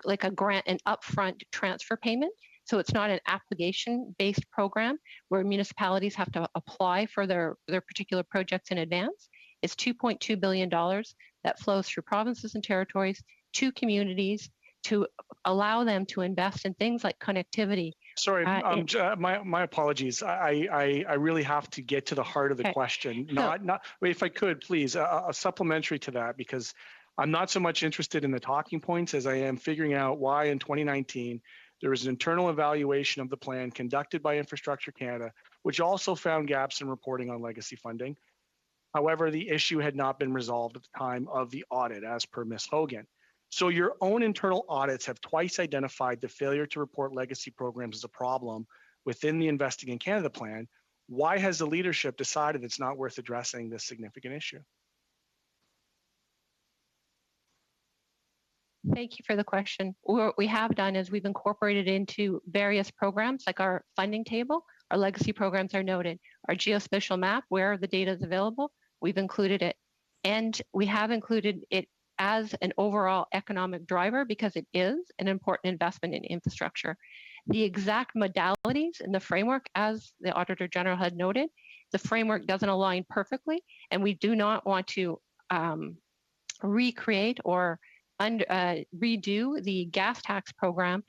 like a grant, an upfront transfer payment. So it's not an application-based program where municipalities have to apply for their particular projects in advance. It's $2.2 billion that flows through provinces and territories to communities to allow them to invest in things like connectivity. Sorry, my apologies. I really have to get to the heart of the question. Wait, if I could, please, a supplementary to that, because I'm not so much interested in the talking points as I am figuring out why in 2019 there was an internal evaluation of the plan conducted by Infrastructure Canada, which also found gaps in reporting on legacy funding. However, the issue had not been resolved at the time of the audit, as per Ms. Hogan. So your own internal audits have twice identified the failure to report legacy programs as a problem within the Investing in Canada plan. Why has the leadership decided it's not worth addressing this significant issue? Thank you for the question. What we have done is we've incorporated into various programs, like our funding table, our legacy programs are noted. Our geospatial map, where the data is available, we've included it. And we have included it as an overall economic driver because it is an important investment in infrastructure. The exact modalities in the framework, as the Auditor General had noted, the framework doesn't align perfectly, and we do not want to recreate or redo the gas tax program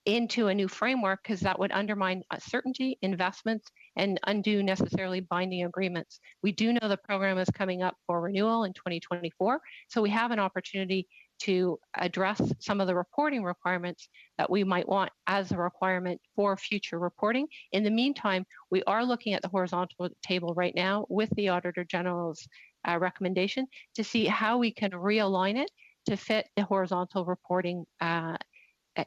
into a new framework, because that would undermine certainty, investments, and undo necessarily binding agreements. We do know the program is coming up for renewal in 2024, so we have an opportunity to address some of the reporting requirements that we might want as a requirement for future reporting. In the meantime, we are looking at the horizontal table right now with the Auditor General's recommendation to see how we can realign it to fit the horizontal reporting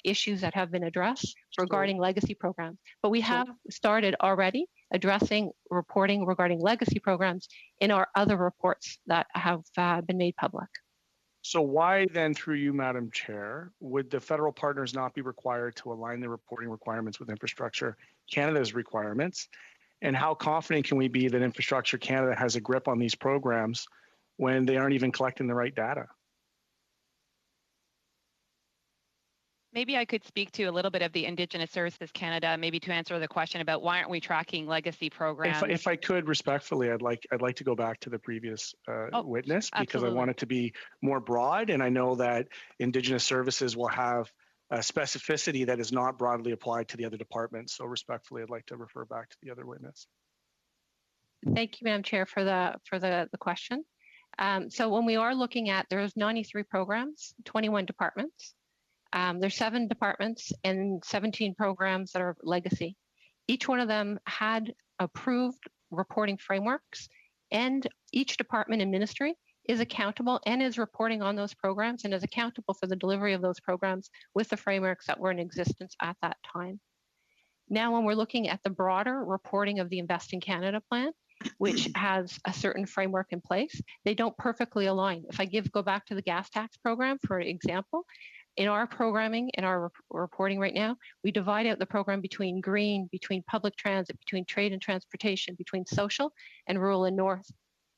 issues that have been addressed regarding legacy programs. But we have started already addressing reporting regarding legacy programs in our other reports that have been made public. So why then, through you, Madam Chair, would the federal partners not be required to align the reporting requirements with Infrastructure Canada's requirements? And how confident can we be that Infrastructure Canada has a grip on these programs when they aren't even collecting the right data? Maybe I could speak to a little bit of the Indigenous Services Canada, maybe to answer the question about why aren't we tracking legacy programs? If I could respectfully, I'd like to go back to the previous witness, because absolutely. I want it to be more broad, and I know that Indigenous Services will have a specificity that is not broadly applied to the other departments. So respectfully, I'd like to refer back to the other witness. Thank you, Madam Chair, for the question. So when we are looking at, there's 93 programs, 21 departments. There's 7 departments and 17 programs that are legacy. Each one of them had approved reporting frameworks, and each department and ministry is accountable and is reporting on those programs and is accountable for the delivery of those programs with the frameworks that were in existence at that time. Now, when we're looking at the broader reporting of the Invest in Canada plan, which has a certain framework in place, they don't perfectly align. If I go back to the gas tax program, for example, in our programming, in our reporting right now, we divide out the program between green, between public transit, between trade and transportation, between social and rural and north.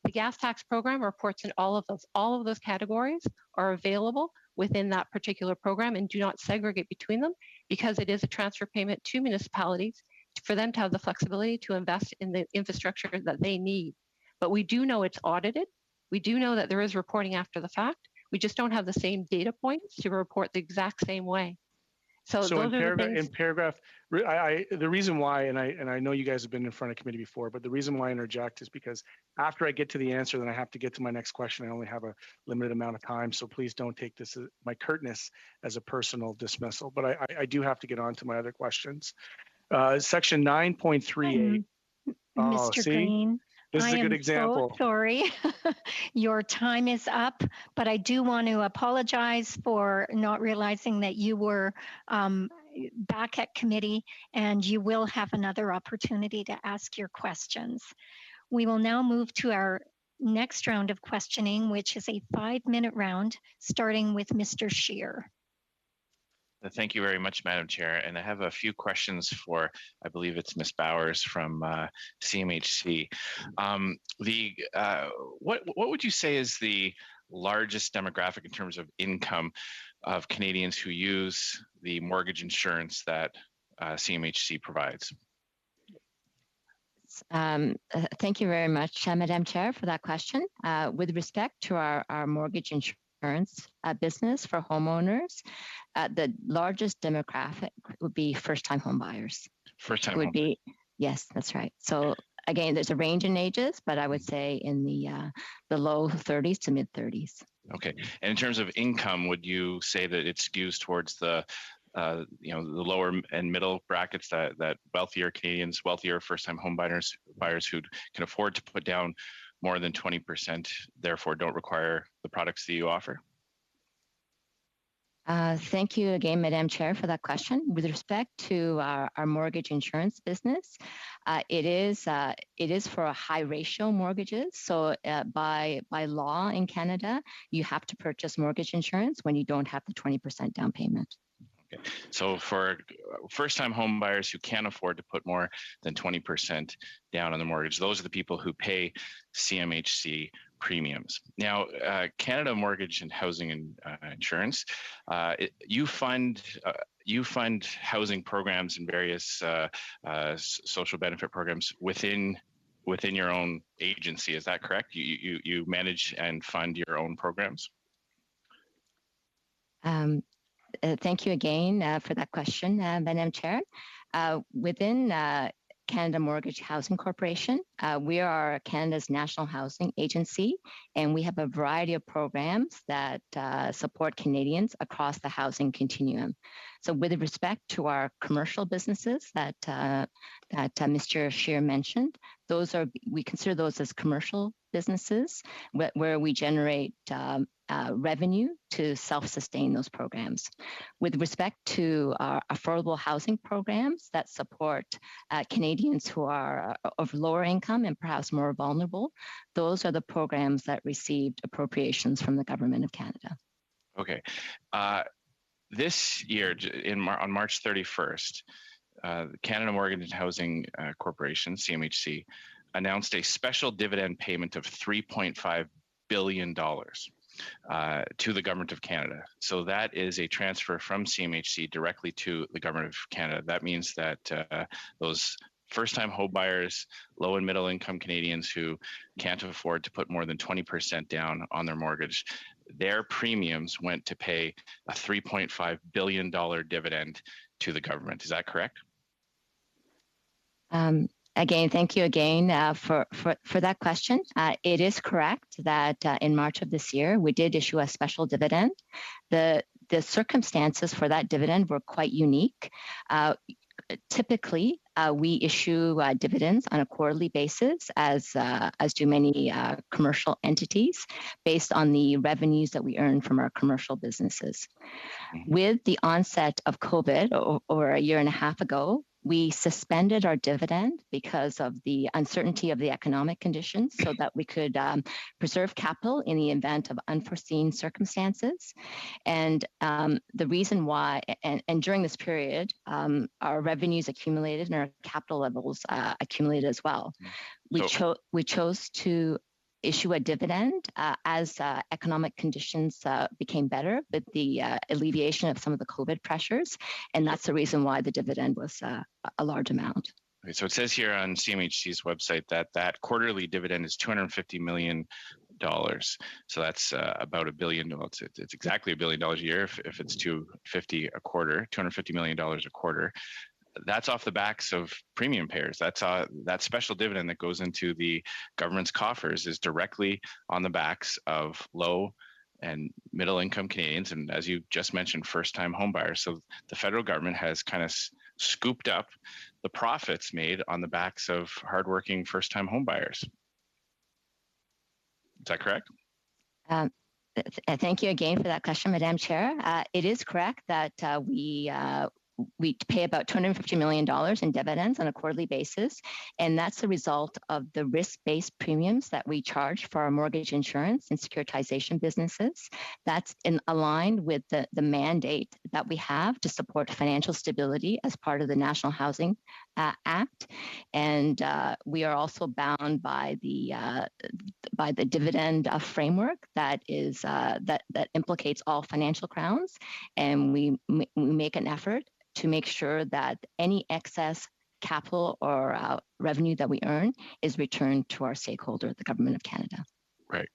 The gas tax program reports in all of those. All of those categories are available within that particular program and do not segregate between them, because it is a transfer payment to municipalities for them to have the flexibility to invest in the infrastructure that they need. But we do know it's audited. We do know that there is reporting after the fact. We just don't have the same data points to report the exact same way. So those in are the things. In paragraph, the reason why, and I know you guys have been in front of committee before, but the reason why I interject is because after I get to the answer, then I have to get to my next question. I only have a limited amount of time, so please don't take this, my curtness, as a personal dismissal. But I do have to get on to my other questions. Section 9.38. Mr. Green. This is a good example. So sorry, your time is up, but I do want to apologize for not realizing that you were back at committee, and you will have another opportunity to ask your questions. We will now move to our next round of questioning, which is a 5-minute round, starting with Mr. Scheer. Thank you very much, Madam Chair. And I have a few questions for, I believe it's Ms. Bowers from CMHC. What would you say is the largest demographic in terms of income of Canadians who use the mortgage insurance that CMHC provides? Thank you very much, Madam Chair, for that question. With respect to our mortgage insurance business for homeowners, the largest demographic would be first-time home buyers. First-time would be, yes, that's right. So again, there's a range in ages, but I would say in the low 30s to mid 30s. Okay, and in terms of income, would you say that it skews towards the the lower and middle brackets, that wealthier Canadians, wealthier first-time home buyers who can afford to put down more than 20%, therefore don't require the products that you offer? Thank you again, Madam Chair, for that question. With respect to our mortgage insurance business, it is for high ratio mortgages. So by law in Canada, you have to purchase mortgage insurance when you don't have the 20% down payment. Okay. So for first-time home buyers who can't afford to put more than 20% down on the mortgage, those are the people who pay CMHC premiums. Now, Canada Mortgage and Housing Insurance, you fund housing programs and various social benefit programs within your own agency. Is that correct? You manage and fund your own programs? Thank you again for that question, Madam Chair. Within Canada Mortgage Housing Corporation, we are Canada's national housing agency, and we have a variety of programs that support Canadians across the housing continuum. So with respect to our commercial businesses that Mr. Scheer mentioned, we consider those as commercial businesses where we generate revenue to self-sustain those programs. With respect to our affordable housing programs that support Canadians who are of lower income and perhaps more vulnerable, those are the programs that received appropriations from the Government of Canada. Okay. This year, on March 31st, Canada Mortgage and Housing Corporation, CMHC, announced a special dividend payment of $3.5 billion to the Government of Canada. So that is a transfer from CMHC directly to the Government of Canada. That means that those first-time home buyers, low and middle income Canadians who can't afford to put more than 20% down on their mortgage, their premiums went to pay a $3.5 billion dividend to the government. Is that correct? Again, thank you again for that question. It is correct that in March of this year, we did issue a special dividend. The circumstances for that dividend were quite unique. Typically, we issue dividends on a quarterly basis, as do many commercial entities, based on the revenues that we earn from our commercial businesses. With the onset of COVID over a year and a half ago, we suspended our dividend because of the uncertainty of the economic conditions so that we could preserve capital in the event of unforeseen circumstances. And the reason why, and during this period, our revenues accumulated and our capital levels accumulated as well. We chose to issue a dividend as economic conditions became better with the alleviation of some of the COVID pressures. And that's the reason why the dividend was a large amount. Okay, so it says here on CMHC's website that quarterly dividend is $250 million. So that's about $1 billion. It's exactly $1 billion a year if it's $250 a quarter, $250 million a quarter. That's off the backs of premium payers. That's that special dividend that goes into the government's coffers is directly on the backs of low and middle income Canadians. And as you just mentioned, first-time home buyers. So the federal government has kind of scooped up the profits made on the backs of hardworking first-time home buyers. Is that correct? Thank you again for that question, Madam Chair. It is correct that we pay about $250 million in dividends on a quarterly basis, and that's the result of the risk-based premiums that we charge for our mortgage insurance and securitization businesses. That's aligned with the mandate that we have to support financial stability as part of the National Housing Act, and we are also bound by the dividend framework that is that implicates all financial grounds, and we make an effort to make sure that any excess capital or revenue that we earn is returned to our stakeholder, the Government of Canada. Right.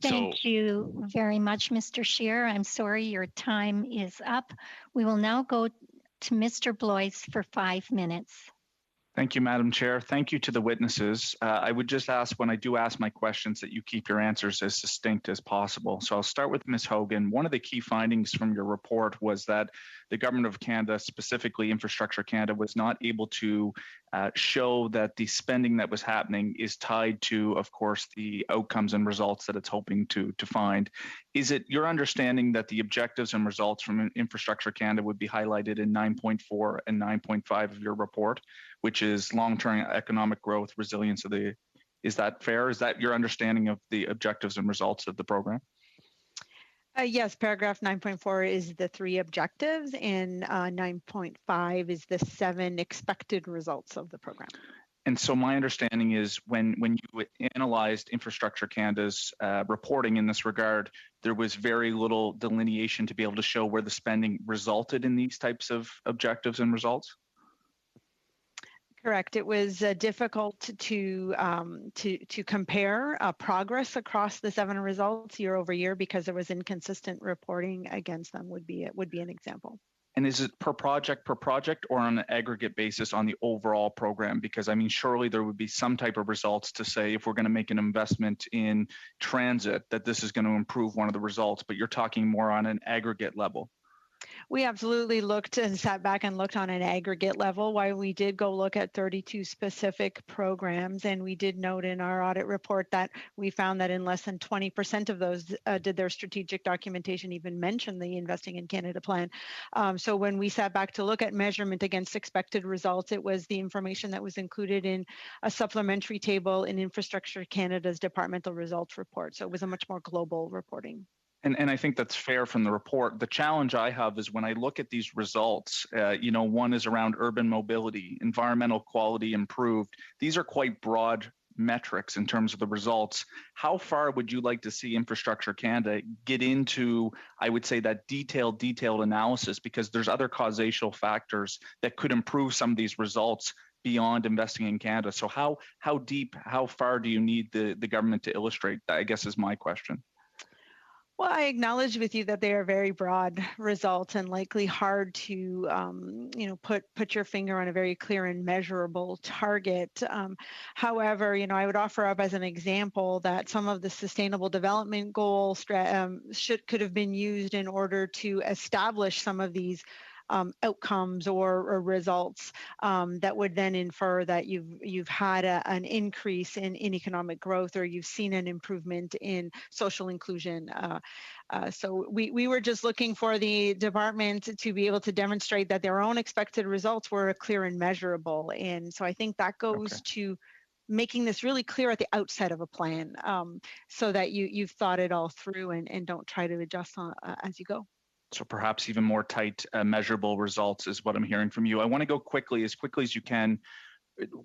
Thank you very much, Mr. Scheer. I'm sorry your time is up. We will now go to Mr. Blois for 5 minutes. Thank you, Madam Chair. Thank you to the witnesses. I would just ask, when I do ask my questions, that you keep your answers as succinct as possible. So I'll start with Ms. Hogan. One of the key findings from your report was that the Government of Canada, specifically Infrastructure Canada, was not able to show that the spending that was happening is tied to, of course, the outcomes and results that it's hoping to find. Is it your understanding that the objectives and results from Infrastructure Canada would be highlighted in 9.4 and 9.5 of your report, which is long-term economic growth, resilience of the, is that fair? Is that your understanding of the objectives and results of the program? Yes, paragraph 9.4 is the 3 objectives, and 9.5 is the 7 expected results of the program. And so my understanding is when you analyzed Infrastructure Canada's reporting in this regard, there was very little delineation to be able to show where the spending resulted in these types of objectives and results? Correct. It was difficult to compare progress across the 7 results year over year because there was inconsistent reporting against them. Would be an example. And is it per project or on an aggregate basis on the overall program? Because I mean, surely there would be some type of results to say if we're going to make an investment in transit that this is going to improve one of the results. But you're talking more on an aggregate level. We absolutely looked and sat back and looked on an aggregate level. While we did go look at 32 specific programs, and we did note in our audit report that we found that in less than 20% of those did their strategic documentation even mention the Investing in Canada plan. So when we sat back to look at measurement against expected results, it was the information that was included in a supplementary table in Infrastructure Canada's departmental results report. So it was a much more global reporting. And I think that's fair from the report. The challenge I have is when I look at these results, one is around urban mobility, environmental quality improved. These are quite broad metrics in terms of the results, how far would you like to see Infrastructure Canada get into, I would say, that detailed analysis, because there's other causational factors that could improve some of these results beyond investing in Canada. So how deep, how far do you need the government to illustrate that, I guess, is my question. Well, I acknowledge with you that they are very broad results and likely hard to, put your finger on a very clear and measurable target. However, I would offer up as an example that some of the Sustainable Development Goals could have been used in order to establish some of these outcomes or results that would then infer that you've had an increase in economic growth, or you've seen an improvement in social inclusion. So we were just looking for the department to be able to demonstrate that their own expected results were clear and measurable. And so I think that goes to making this really clear at the outset of a plan, so that you've thought it all through and don't try to adjust as you go. So perhaps even more tight, measurable results is what I'm hearing from you. I want to go as quickly as you can.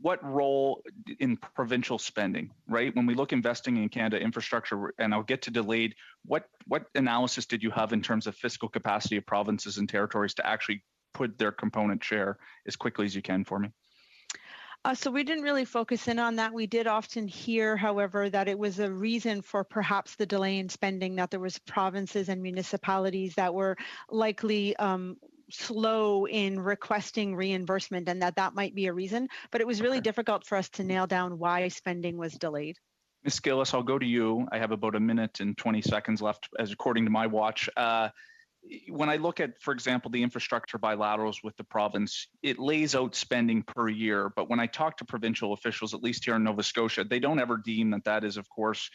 What role in provincial spending, right? When we look investing in Canada infrastructure, and I'll get to delayed, what analysis did you have in terms of fiscal capacity of provinces and territories to actually put their component share as quickly as you can for me? So we didn't really focus in on that. We did often hear, however, that it was a reason for perhaps the delay in spending, that there was provinces and municipalities that were likely slow in requesting reimbursement, and that might be a reason. But it was really difficult for us to nail down why spending was delayed. Ms. Gillis, I'll go to you. I have about a minute and 20 seconds left, as according to my watch. When I look at, for example, the infrastructure bilaterals with the province, it lays out spending per year. But when I talk to provincial officials, at least here in Nova Scotia, they don't ever deem that is, of course,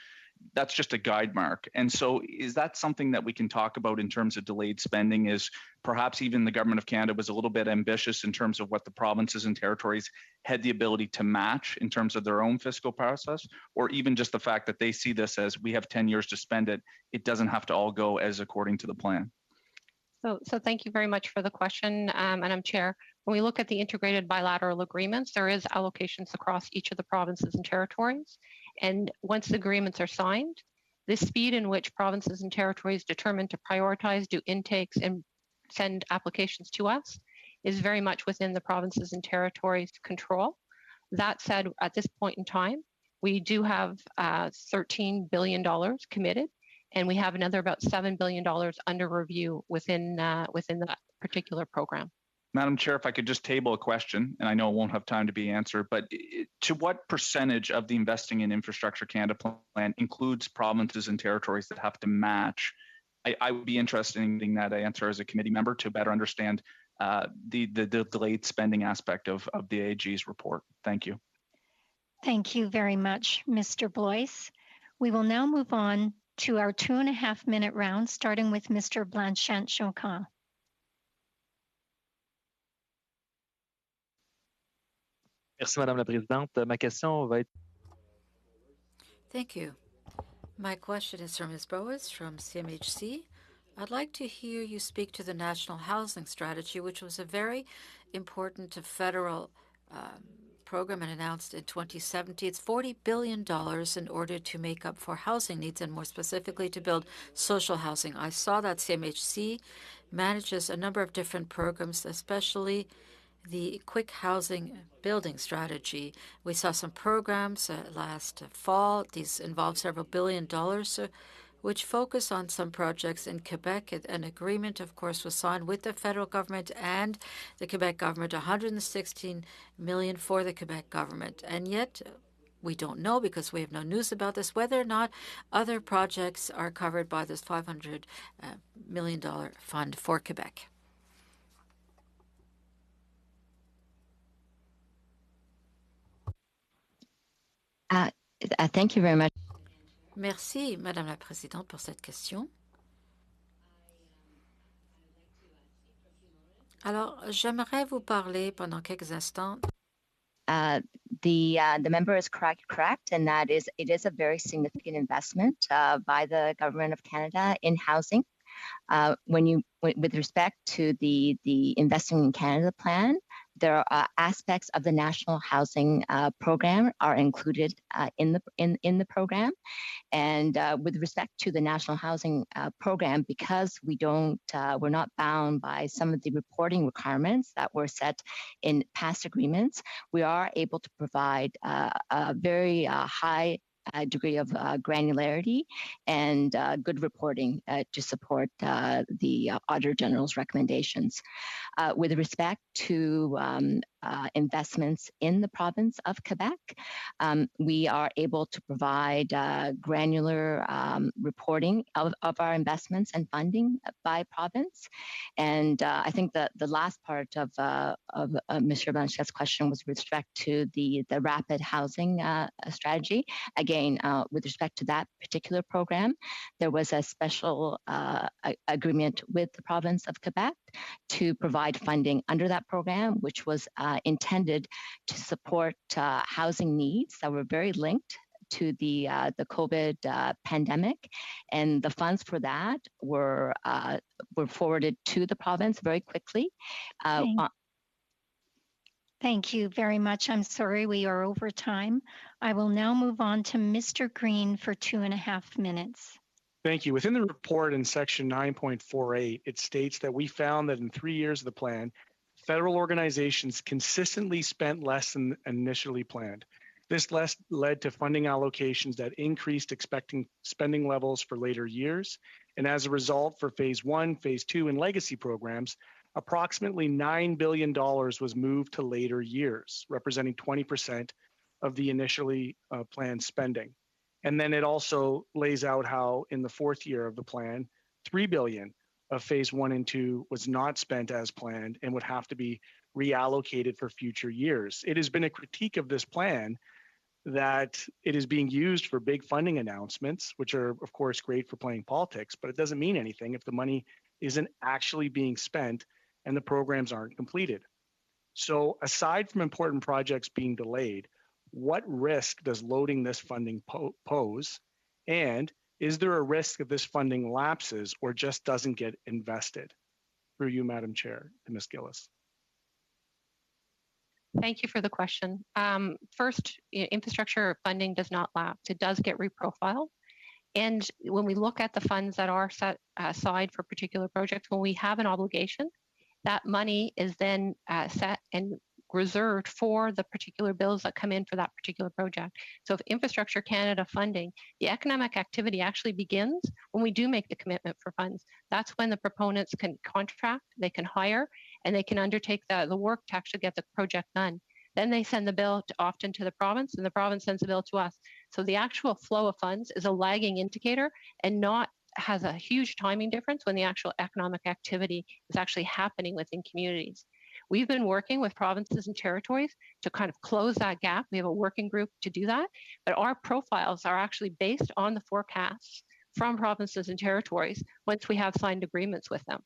that's just a guide mark. And so is that something that we can talk about in terms of delayed spending? Is perhaps even the Government of Canada was a little bit ambitious in terms of what the provinces and territories had the ability to match in terms of their own fiscal process, or even just the fact that they see this as, we have 10 years to spend it, it doesn't have to all go as according to the plan? So thank you very much for the question, Madam Chair. When we look at the integrated bilateral agreements, there is allocations across each of the provinces and territories. And once the agreements are signed, the speed in which provinces and territories determine to prioritize, do intakes, and send applications to us is very much within the provinces and territories' control. That said, at this point in time, we do have $13 billion committed, and we have another about $7 billion under review within that particular program. Madam Chair, if I could just table a question, and I know it won't have time to be answered, but to what percentage of the Investing in Infrastructure Canada plan includes provinces and territories that have to match? I would be interested in getting that answer as a committee member to better understand the delayed spending aspect of the AG's report. Thank you. Thank you very much, Mr. Blois. We will now move on to our 2.5-minute round, starting with Mr. Blanchette-Chaucan. Merci, Madame la Présidente. Ma question va être... Thank you. My question is from Ms. Boas from CMHC. I'd like to hear you speak to the National Housing Strategy, which was a very important federal program and announced in 2017. It's $40 billion in order to make up for housing needs, and more specifically to build social housing. I saw that CMHC manages a number of different programs, especially the quick housing building strategy. We saw some programs last fall. These involve several $1 billion, which focus on some projects in Quebec. An agreement, of course, was signed with the federal government and the Quebec government, $116 million for the Quebec government. And yet, we don't know, because we have no news about this, whether or not other projects are covered by this $500 million fund for Quebec. Thank you very much. Merci, Madame la Présidente, pour cette question. Alors, j'aimerais vous parler pendant quelques instants. The member is correct, and that is, it is a very significant investment by the Government of Canada in housing. With respect to the Investing in Canada plan, there are aspects of the National Housing Program are included in the program. And with respect to the National Housing Program, because we're not bound by some of the reporting requirements that were set in past agreements, we are able to provide a very high degree of granularity and good reporting to support the Auditor General's recommendations. With respect to investments in the province of Quebec, we are able to provide granular reporting of our investments and funding by province. And I think that the last part of Mr. Blanchet's question was with respect to the rapid housing strategy. Again, with respect to that particular program, there was a special agreement with the province of Quebec to provide funding under that program, which was intended to support housing needs that were very linked to the COVID pandemic, and the funds for that were forwarded to the province very quickly. Thank you very much. I'm sorry we are over time. I will now move on to Mr. Green for 2.5 minutes. Thank you. Within the report in section 9.48, it states that we found that in 3 years of the plan, federal organizations consistently spent less than initially planned. This led to funding allocations that increased expecting spending levels for later years. And as a result, for phase 1, phase 2, and legacy programs, approximately $9 billion was moved to later years, representing 20% of the initially planned spending. And then it also lays out how in the 4th year of the plan, $3 billion of phase 1 and 2 was not spent as planned and would have to be reallocated for future years. It has been a critique of this plan that it is being used for big funding announcements, which are of course great for playing politics, but it doesn't mean anything if the money isn't actually being spent and the programs aren't completed. So aside from important projects being delayed, what risk does loading this funding pose? And is there a risk that this funding lapses or just doesn't get invested? Through you, Madam Chair, to Ms. Gillis. Thank you for the question. First, infrastructure funding does not lapse. It does get reprofiled. And when we look at the funds that are set aside for particular projects, when we have an obligation, that money is then set and reserved for the particular bills that come in for that particular project. So if Infrastructure Canada funding, the economic activity actually begins when we do make the commitment for funds. That's when the proponents can contract, they can hire, and they can undertake the work to actually get the project done. Then they send the bill often to the province, and the province sends the bill to us. So the actual flow of funds is a lagging indicator and has a huge timing difference when the actual economic activity is actually happening within communities. We've been working with provinces and territories to kind of close that gap. We have a working group to do that, but our profiles are actually based on the forecasts from provinces and territories once we have signed agreements with them.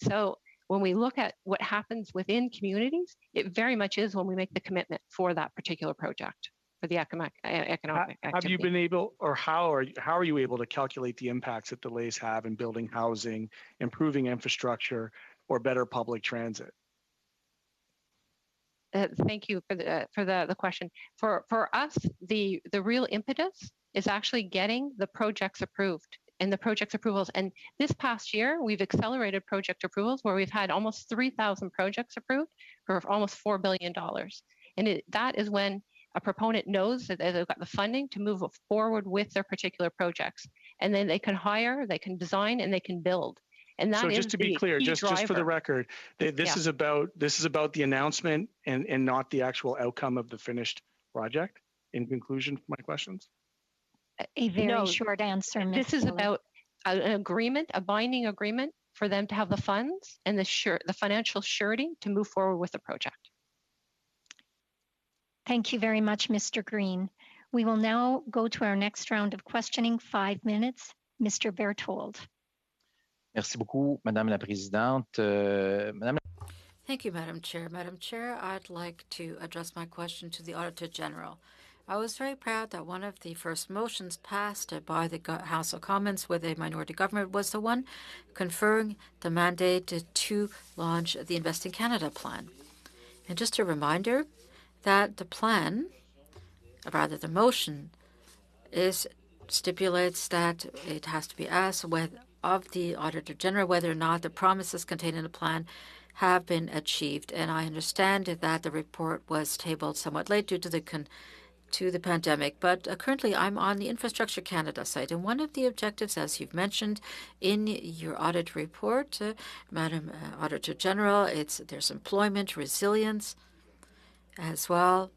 So when we look at what happens within communities, it very much is when we make the commitment for that particular project, for the economic activity. Have you been able, or how are you able to calculate the impacts that delays have in building housing, improving infrastructure, or better public transit? Thank you for the question. For us, the real impetus is actually getting the projects approved and the project approvals. And this past year, we've accelerated project approvals where we've had almost 3,000 projects approved for almost $4 billion. And that is when a proponent knows that they've got the funding to move forward with their particular projects. And then they can hire, they can design, and they can build. And that so just to be clear, just for the record, this is about the announcement and not the actual outcome of the finished project. In conclusion, for my questions. A very short answer. This is about an agreement, a binding agreement for them to have the funds and the financial surety to move forward with the project. Thank you very much, Mr. Green. We will now go to our next round of questioning, 5 minutes. Mr. Berthold. Merci beaucoup, Madame la Présidente. Thank you, Madam Chair. Madam Chair, I'd like to address my question to the Auditor General. I was very proud that one of the first motions passed by the House of Commons with a minority government was the one conferring the mandate to launch the Invest in Canada plan. And just a reminder that the plan, rather the motion, stipulates that it has to be asked of the Auditor General whether or not the promises contained in the plan have been achieved. And I understand that the report was tabled somewhat late due to the pandemic, but currently I'm on the Infrastructure Canada site. And one of the objectives, as you've mentioned in your audit report, Madam Auditor General, there's employment, resilience as well.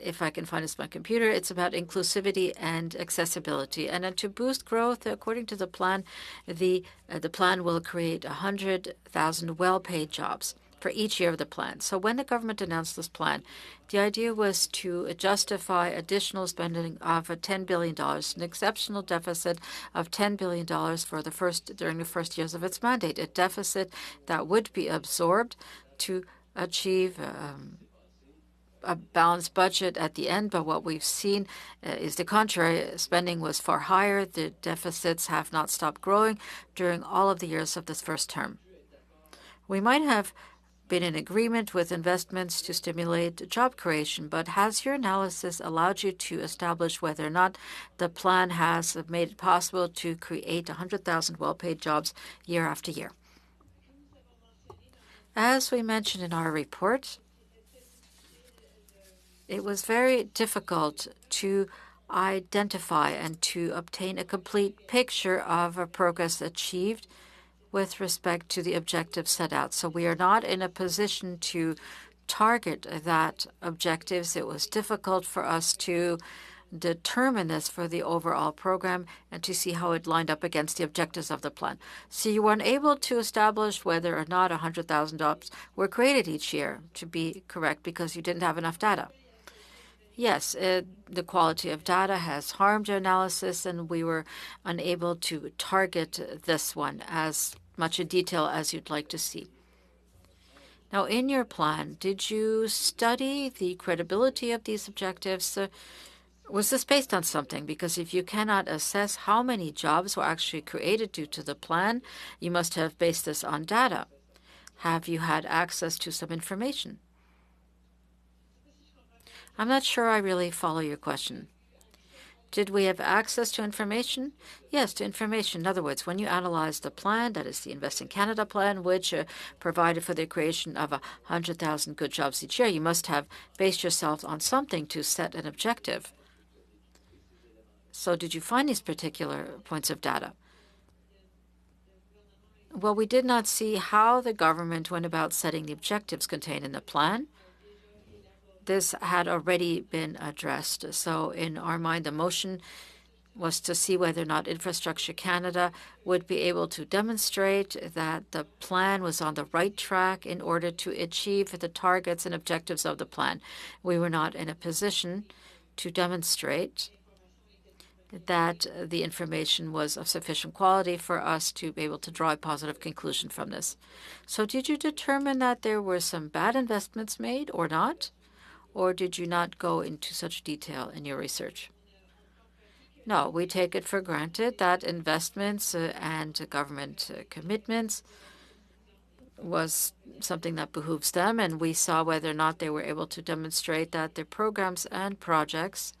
If I can find this on my computer, it's about inclusivity and accessibility. And to boost growth, according to the plan, the plan will create 100,000 well-paid jobs for each year of the plan. So when the government announced this plan, the idea was to justify additional spending of $10 billion, an exceptional deficit of $10 billion during the first years of its mandate, a deficit that would be absorbed to achieve a balanced budget at the end. But what we've seen is the contrary. Spending was far higher. The deficits have not stopped growing during all of the years of this first term. We might have been in agreement with investments to stimulate job creation, but has your analysis allowed you to establish whether or not the plan has made it possible to create 100,000 well-paid jobs year after year? As we mentioned in our report, it was very difficult to identify and to obtain a complete picture of progress achieved with respect to the objectives set out. So we are not in a position to target that objectives. It was difficult for us to determine this for the overall program and to see how it lined up against the objectives of the plan. So you weren't able to establish whether or not 100,000 jobs were created each year, to be correct, because you didn't have enough data. Yes, the quality of data has harmed your analysis, and we were unable to target this one as much in detail as you'd like to see. Now, in your plan, did you study the credibility of these objectives? Was this based on something? Because if you cannot assess how many jobs were actually created due to the plan, you must have based this on data. Have you had access to some information? I'm not sure I really follow your question. Did we have access to information? Yes, to information. In other words, when you analyze the plan, that is the Invest in Canada plan, which provided for the creation of 100,000 good jobs each year, you must have based yourself on something to set an objective. So did you find these particular points of data? Well, we did not see how the government went about setting the objectives contained in the plan. This had already been addressed. So in our mind, the motion was to see whether or not Infrastructure Canada would be able to demonstrate that the plan was on the right track in order to achieve the targets and objectives of the plan. We were not in a position to demonstrate that the information was of sufficient quality for us to be able to draw a positive conclusion from this. So did you determine that there were some bad investments made or not? Or did you not go into such detail in your research? No, we take it for granted that investments and government commitments was something that behooves them, and we saw whether or not they were able to demonstrate that their programs and projects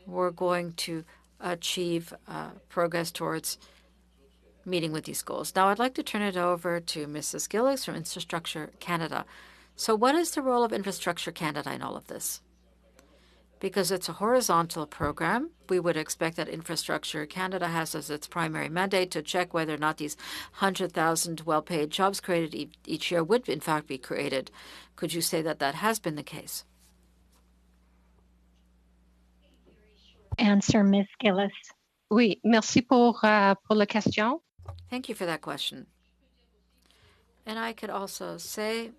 were going to achieve progress towards meeting with these goals. Now, I'd like to turn it over to Mrs. Gillies from Infrastructure Canada. So what is the role of Infrastructure Canada in all of this? Because it's a horizontal program, we would expect that Infrastructure Canada has as its primary mandate to check whether or not these 100,000 well-paid jobs created each year would in fact be created. Could you say that that has been the case? Answer, Ms. Gillis. Oui, merci pour la question. Thank you for that question. And I could also say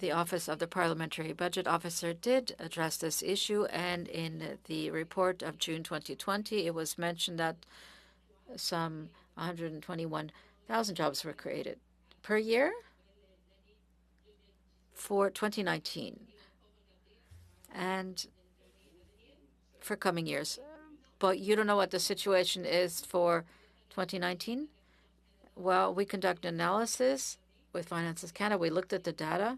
the Office of the Parliamentary Budget Officer did address this issue, and in the report of June 2020, it was mentioned that some 121,000 jobs were created per year for 2019 and for coming years. But you don't know what the situation is for 2019? Well, we conduct analysis with Finances Canada. We looked at the data,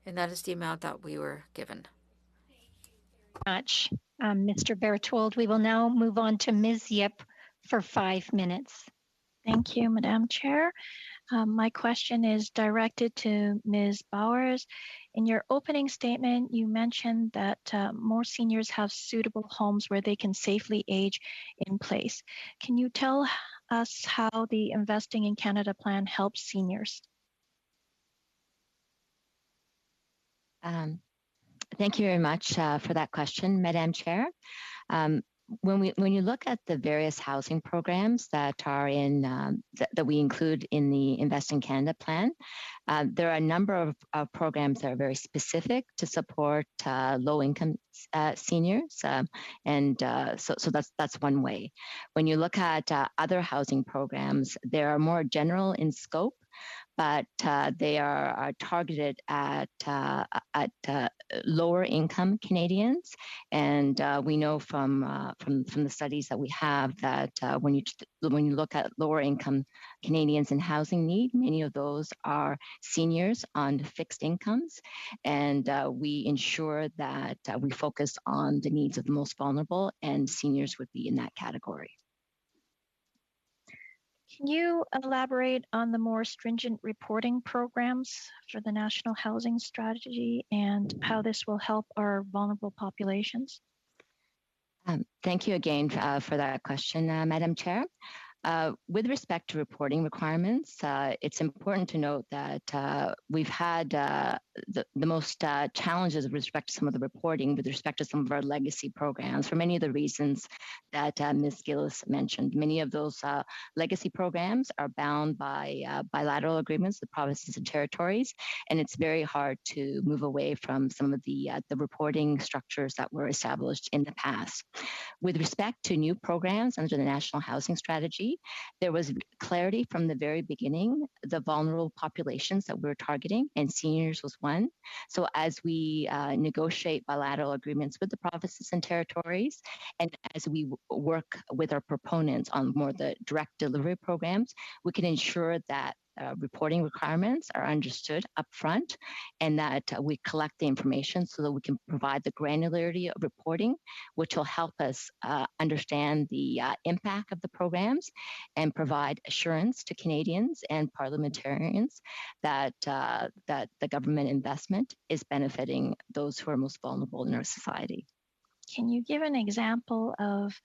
and that is the amount that we were given. Much, Mr. Berthold. We will now move on to Ms. Yip for 5 minutes. Thank you, Madam Chair. My question is directed to Ms. Bowers. In your opening statement, you mentioned that more seniors have suitable homes where they can safely age in place. Can you tell us how the Investing in Canada plan helps seniors? Thank you very much for that question, Madam Chair. When you look at the various housing programs that are in that we include in the Invest in Canada plan, there are a number of programs that are very specific to support low-income seniors, so that's one way. When you look at other housing programs, they are more general in scope, but they are targeted at lower income Canadians, and we know from the studies that we have that when you look at lower income Canadians in housing need, many of those are seniors on fixed incomes, and we ensure that we focus on the needs of the most vulnerable, and seniors would be in that category. Can you elaborate on the more stringent reporting programs for the National Housing Strategy and how this will help our vulnerable populations? Thank you again for that question, Madam Chair. With respect to reporting requirements, it's important to note that we've had the most challenges with respect to some of the reporting with respect to some of our legacy programs for many of the reasons that Ms. Gillis mentioned. Many of those legacy programs are bound by bilateral agreements with provinces and territories, and it's very hard to move away from some of the reporting structures that were established in the past. With respect to new programs under the National Housing Strategy, there was clarity from the very beginning, the vulnerable populations that we're targeting, and seniors was one. So as we negotiate bilateral agreements with the provinces and territories, and as we work with our proponents on more the direct delivery programs, we can ensure that reporting requirements are understood upfront, and that we collect the information so that we can provide the granularity of reporting, which will help us understand the impact of the programs and provide assurance to Canadians and parliamentarians that that the government investment is benefiting those who are most vulnerable in our society. Can you give an example of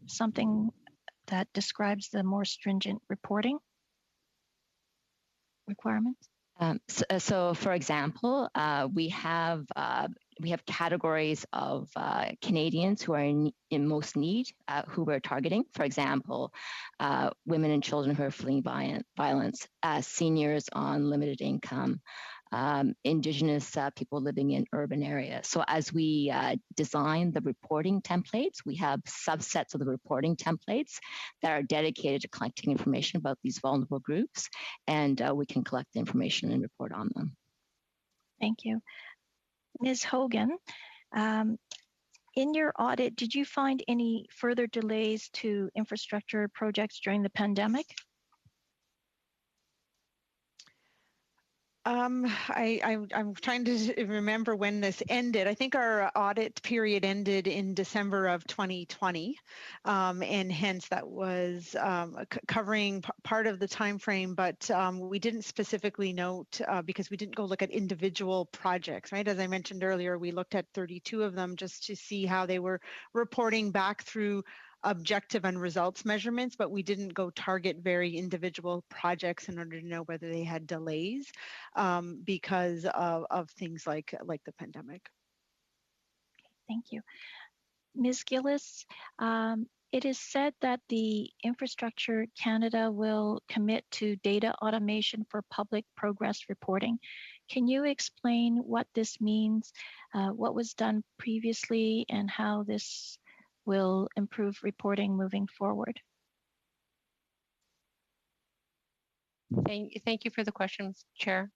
something that describes the more stringent reporting requirements? So, for example, we have categories of Canadians who are in most need, who we're targeting. For example, women and children who are fleeing violence, seniors on limited income, Indigenous people living in urban areas. So as we design the reporting templates, we have subsets of the reporting templates that are dedicated to collecting information about these vulnerable groups, and we can collect the information and report on them. Thank you. Ms. Hogan, in your audit, did you find any further delays to infrastructure projects during the pandemic? I'm trying to remember when this ended. I think our audit period ended in December of 2020, and hence that was covering part of the time frame, but we didn't specifically note because we didn't go look at individual projects, right? As I mentioned earlier, we looked at 32 of them just to see how they were reporting back through objective and results measurements, but we didn't go target very individual projects in order to know whether they had delays because of things like the pandemic. Thank you. Ms. Gillis, it is said that the Infrastructure Canada will commit to data automation for public progress reporting. Can you explain what this means, what was done previously, and how this will improve reporting moving forward? Thank you for the question, Chair.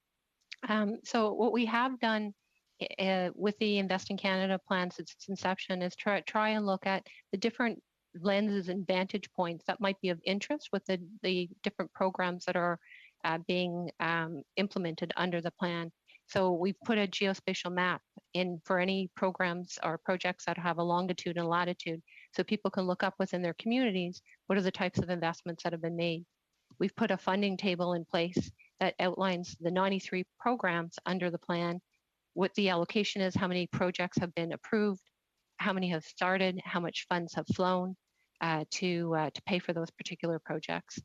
So what we have done with the Invest in Canada plan since its inception is try and look at the different lenses and vantage points that might be of interest with the different programs that are being implemented under the plan. So we've put a geospatial map in for any programs or projects that have a longitude and latitude, so people can look up within their communities what are the types of investments that have been made. We've put a funding table in place that outlines the 93 programs under the plan, what the allocation is, how many projects have been approved, how many have started, how much funds have flown to pay for those particular projects.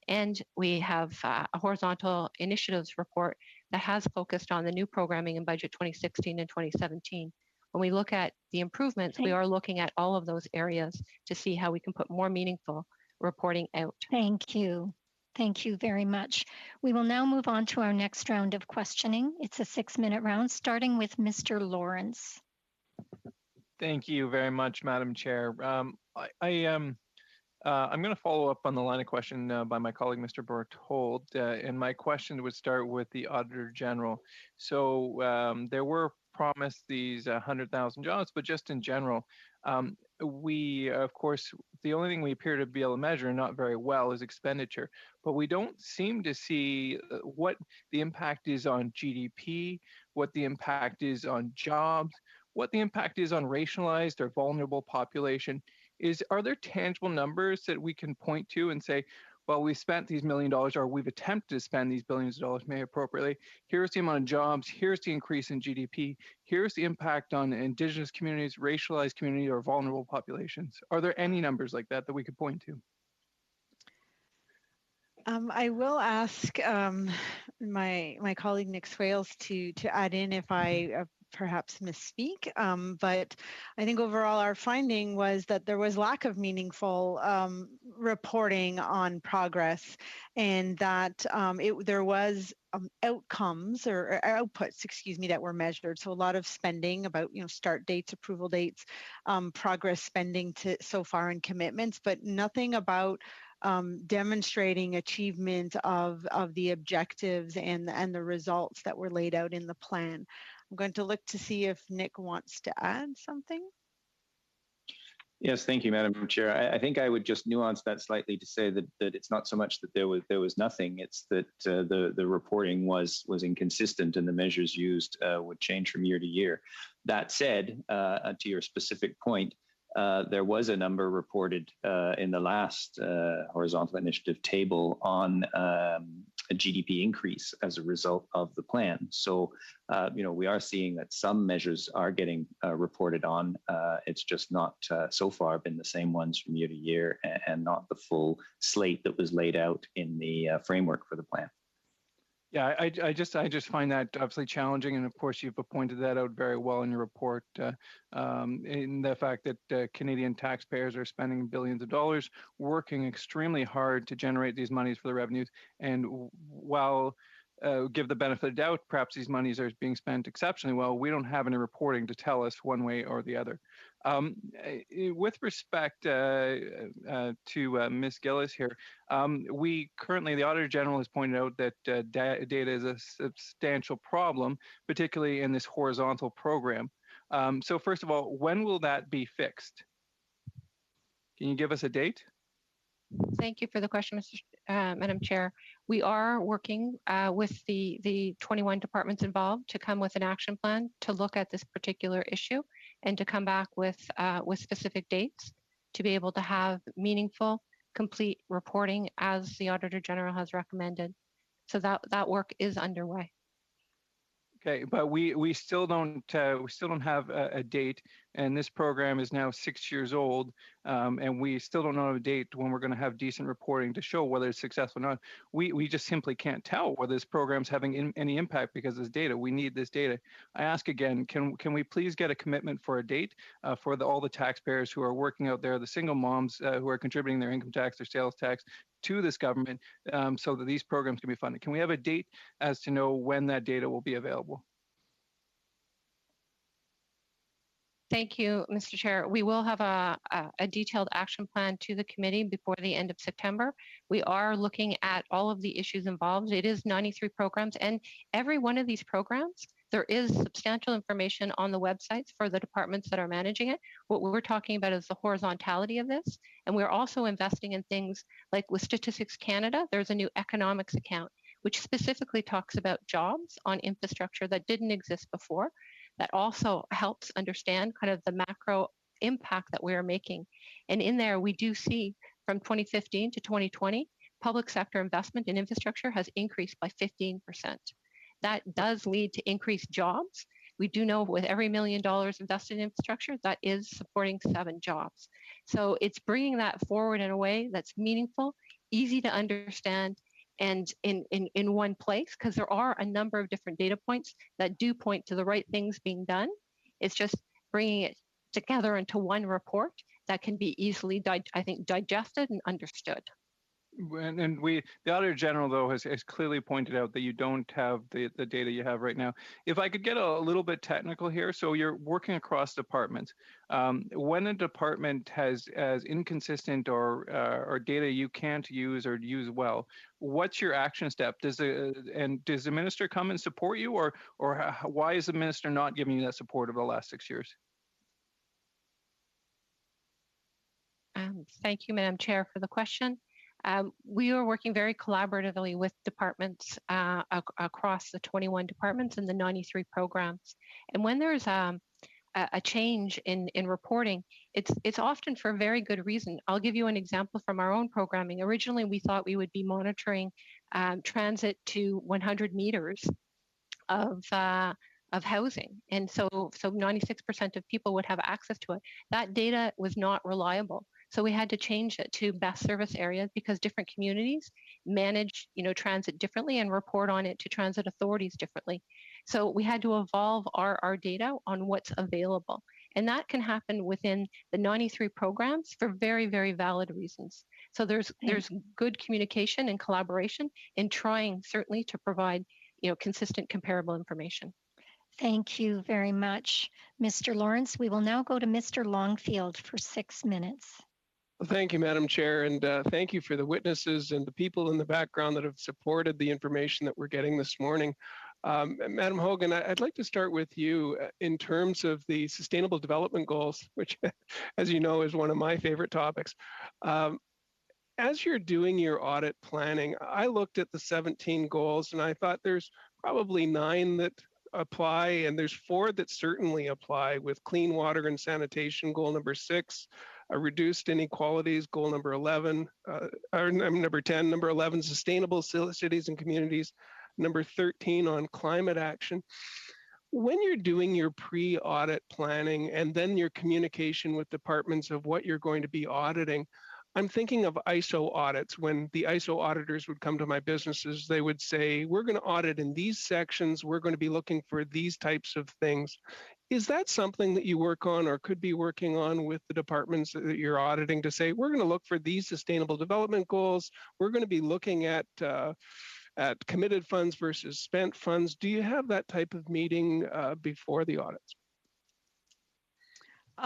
And we have a horizontal initiatives report that has focused on the new programming in budget 2016 and 2017. When we look at the improvements, we are looking at all of those areas to see how we can put more meaningful reporting out. Thank you. Thank you very much. We will now move on to our next round of questioning. It's a 6-minute round, starting with Mr. Lawrence. Thank you very much, Madam Chair. I'm going to follow up on the line of question by my colleague, Mr. Berthold, and my question would start with the Auditor General. So there were promised these 100,000 jobs, but just in general, we, of course, the only thing we appear to be able to measure, not very well, is expenditure. But we don't seem to see what the impact is on GDP, what the impact is on jobs, what the impact is on racialized or vulnerable population. Are there tangible numbers that we can point to and say, well, we spent these $1 million, or we've attempted to spend these billions of dollars maybe appropriately. Here's the amount of jobs. Here's the increase in GDP. Here's the impact on Indigenous communities, racialized communities, or vulnerable populations. Are there any numbers like that that we could point to? I will ask my colleague Nick Swales to add in if I perhaps misspeak, but I think overall our finding was that there was lack of meaningful reporting on progress, and that there was outcomes or outputs, excuse me, that were measured. So a lot of spending about start dates, approval dates, progress spending so far and commitments, but nothing about demonstrating achievement of the objectives and the results that were laid out in the plan. I'm going to look to see if Nick wants to add something. Yes, thank you, Madam Chair. I think I would just nuance that slightly to say that it's not so much that there was nothing; it's that the reporting was inconsistent and the measures used would change from year to year. That said, to your specific point, there was a number reported in the last horizontal initiative table on a GDP increase as a result of the plan. So, we are seeing that some measures are getting reported on. It's just not so far been the same ones from year to year, and not the full slate that was laid out in the framework for the plan. Yeah, I just find that obviously challenging, and of course you've pointed that out very well in your report, in the fact that Canadian taxpayers are spending billions of dollars, working extremely hard to generate these monies for the revenues, and while give the benefit of doubt, perhaps these monies are being spent exceptionally well, we don't have any reporting to tell us one way or the other. With respect to Ms. Gillis here, we currently, the Auditor General has pointed out that data is a substantial problem, particularly in this horizontal program. So first of all, when will that be fixed? Can you give us a date? Thank you for the question, Madam Chair. We are working with the 21 departments involved to come with an action plan to look at this particular issue and to come back with specific dates to be able to have meaningful, complete reporting as the Auditor General has recommended. So that work is underway. Okay, but we still don't have a date, and this program is now 6 years old, and we still don't know a date when we're going to have decent reporting to show whether it's successful or not. We just simply can't tell whether this program's having any impact because of this data. We need this data. I ask again, can we please get a commitment for a date for all the taxpayers who are working out there, the single moms who are contributing their income tax, their sales tax to this government, so that these programs can be funded? Can we have a date as to know when that data will be available? Thank you, Mr. Chair. We will have a detailed action plan to the committee before the end of September. We are looking at all of the issues involved. It is 93 programs, and every one of these programs There is substantial information on the websites for the departments that are managing it. What we're talking about is the horizontality of this. And we're also investing in things like with Statistics Canada, there's a new economics account, which specifically talks about jobs on infrastructure that didn't exist before. That also helps understand kind of the macro impact that we are making. And in there, we do see from 2015 to 2020, public sector investment in infrastructure has increased by 15%. That does lead to increased jobs. We do know with every $1 million invested in infrastructure, that is supporting 7 jobs. So it's bringing that forward in a way that's meaningful, easy to understand, and in one place, because there are a number of different data points that do point to the right things being done. It's just bringing it together into one report that can be easily, I think, digested and understood. And the Auditor General, though, has clearly pointed out that you don't have the data you have right now. If I could get a little bit technical here, so you're working across departments. When a department has inconsistent or data you can't use or use well, what's your action step? Does the minister come and support you, or why is the minister not giving you that support over the last 6 years? Thank you, Madam Chair, for the question. We are working very collaboratively with departments across the 21 departments and the 93 programs. And when there's a change in reporting, it's often for a very good reason. I'll give you an example from our own programming. Originally, we thought we would be monitoring transit to 100 meters of housing. And so 96% of people would have access to it. That data was not reliable. So we had to change it to best service areas because different communities manage, transit differently and report on it to transit authorities differently. So we had to evolve our data on what's available. And that can happen within the 93 programs for very, very valid reasons. So there's good communication and collaboration in trying certainly to provide, consistent comparable information. Thank you very much, Mr. Lawrence. We will now go to Mr. Longfield for 6 minutes. Thank you, Madam Chair, and thank you for the witnesses and the people in the background that have supported the information that we're getting this morning. Madam Hogan, I'd like to start with you in terms of the Sustainable Development Goals, which, as you know, is one of my favorite topics. As you're doing your audit planning, I looked at the 17 goals and I thought there's probably 9 that apply, and there's 4 that certainly apply, with clean water and sanitation, goal number 6, reduced inequalities, goal number 11, or number 10, number 11, sustainable cities and communities, number 13 on climate action. When you're doing your pre-audit planning and then your communication with departments of what you're going to be auditing, I'm thinking of ISO audits. When the ISO auditors would come to my businesses, they would say, we're going to audit in these sections, we're going to be looking for these types of things. Is that something that you work on or could be working on with the departments that you're auditing to say, we're going to look for these sustainable development goals, we're going to be looking at committed funds versus spent funds? Do you have that type of meeting before the audits?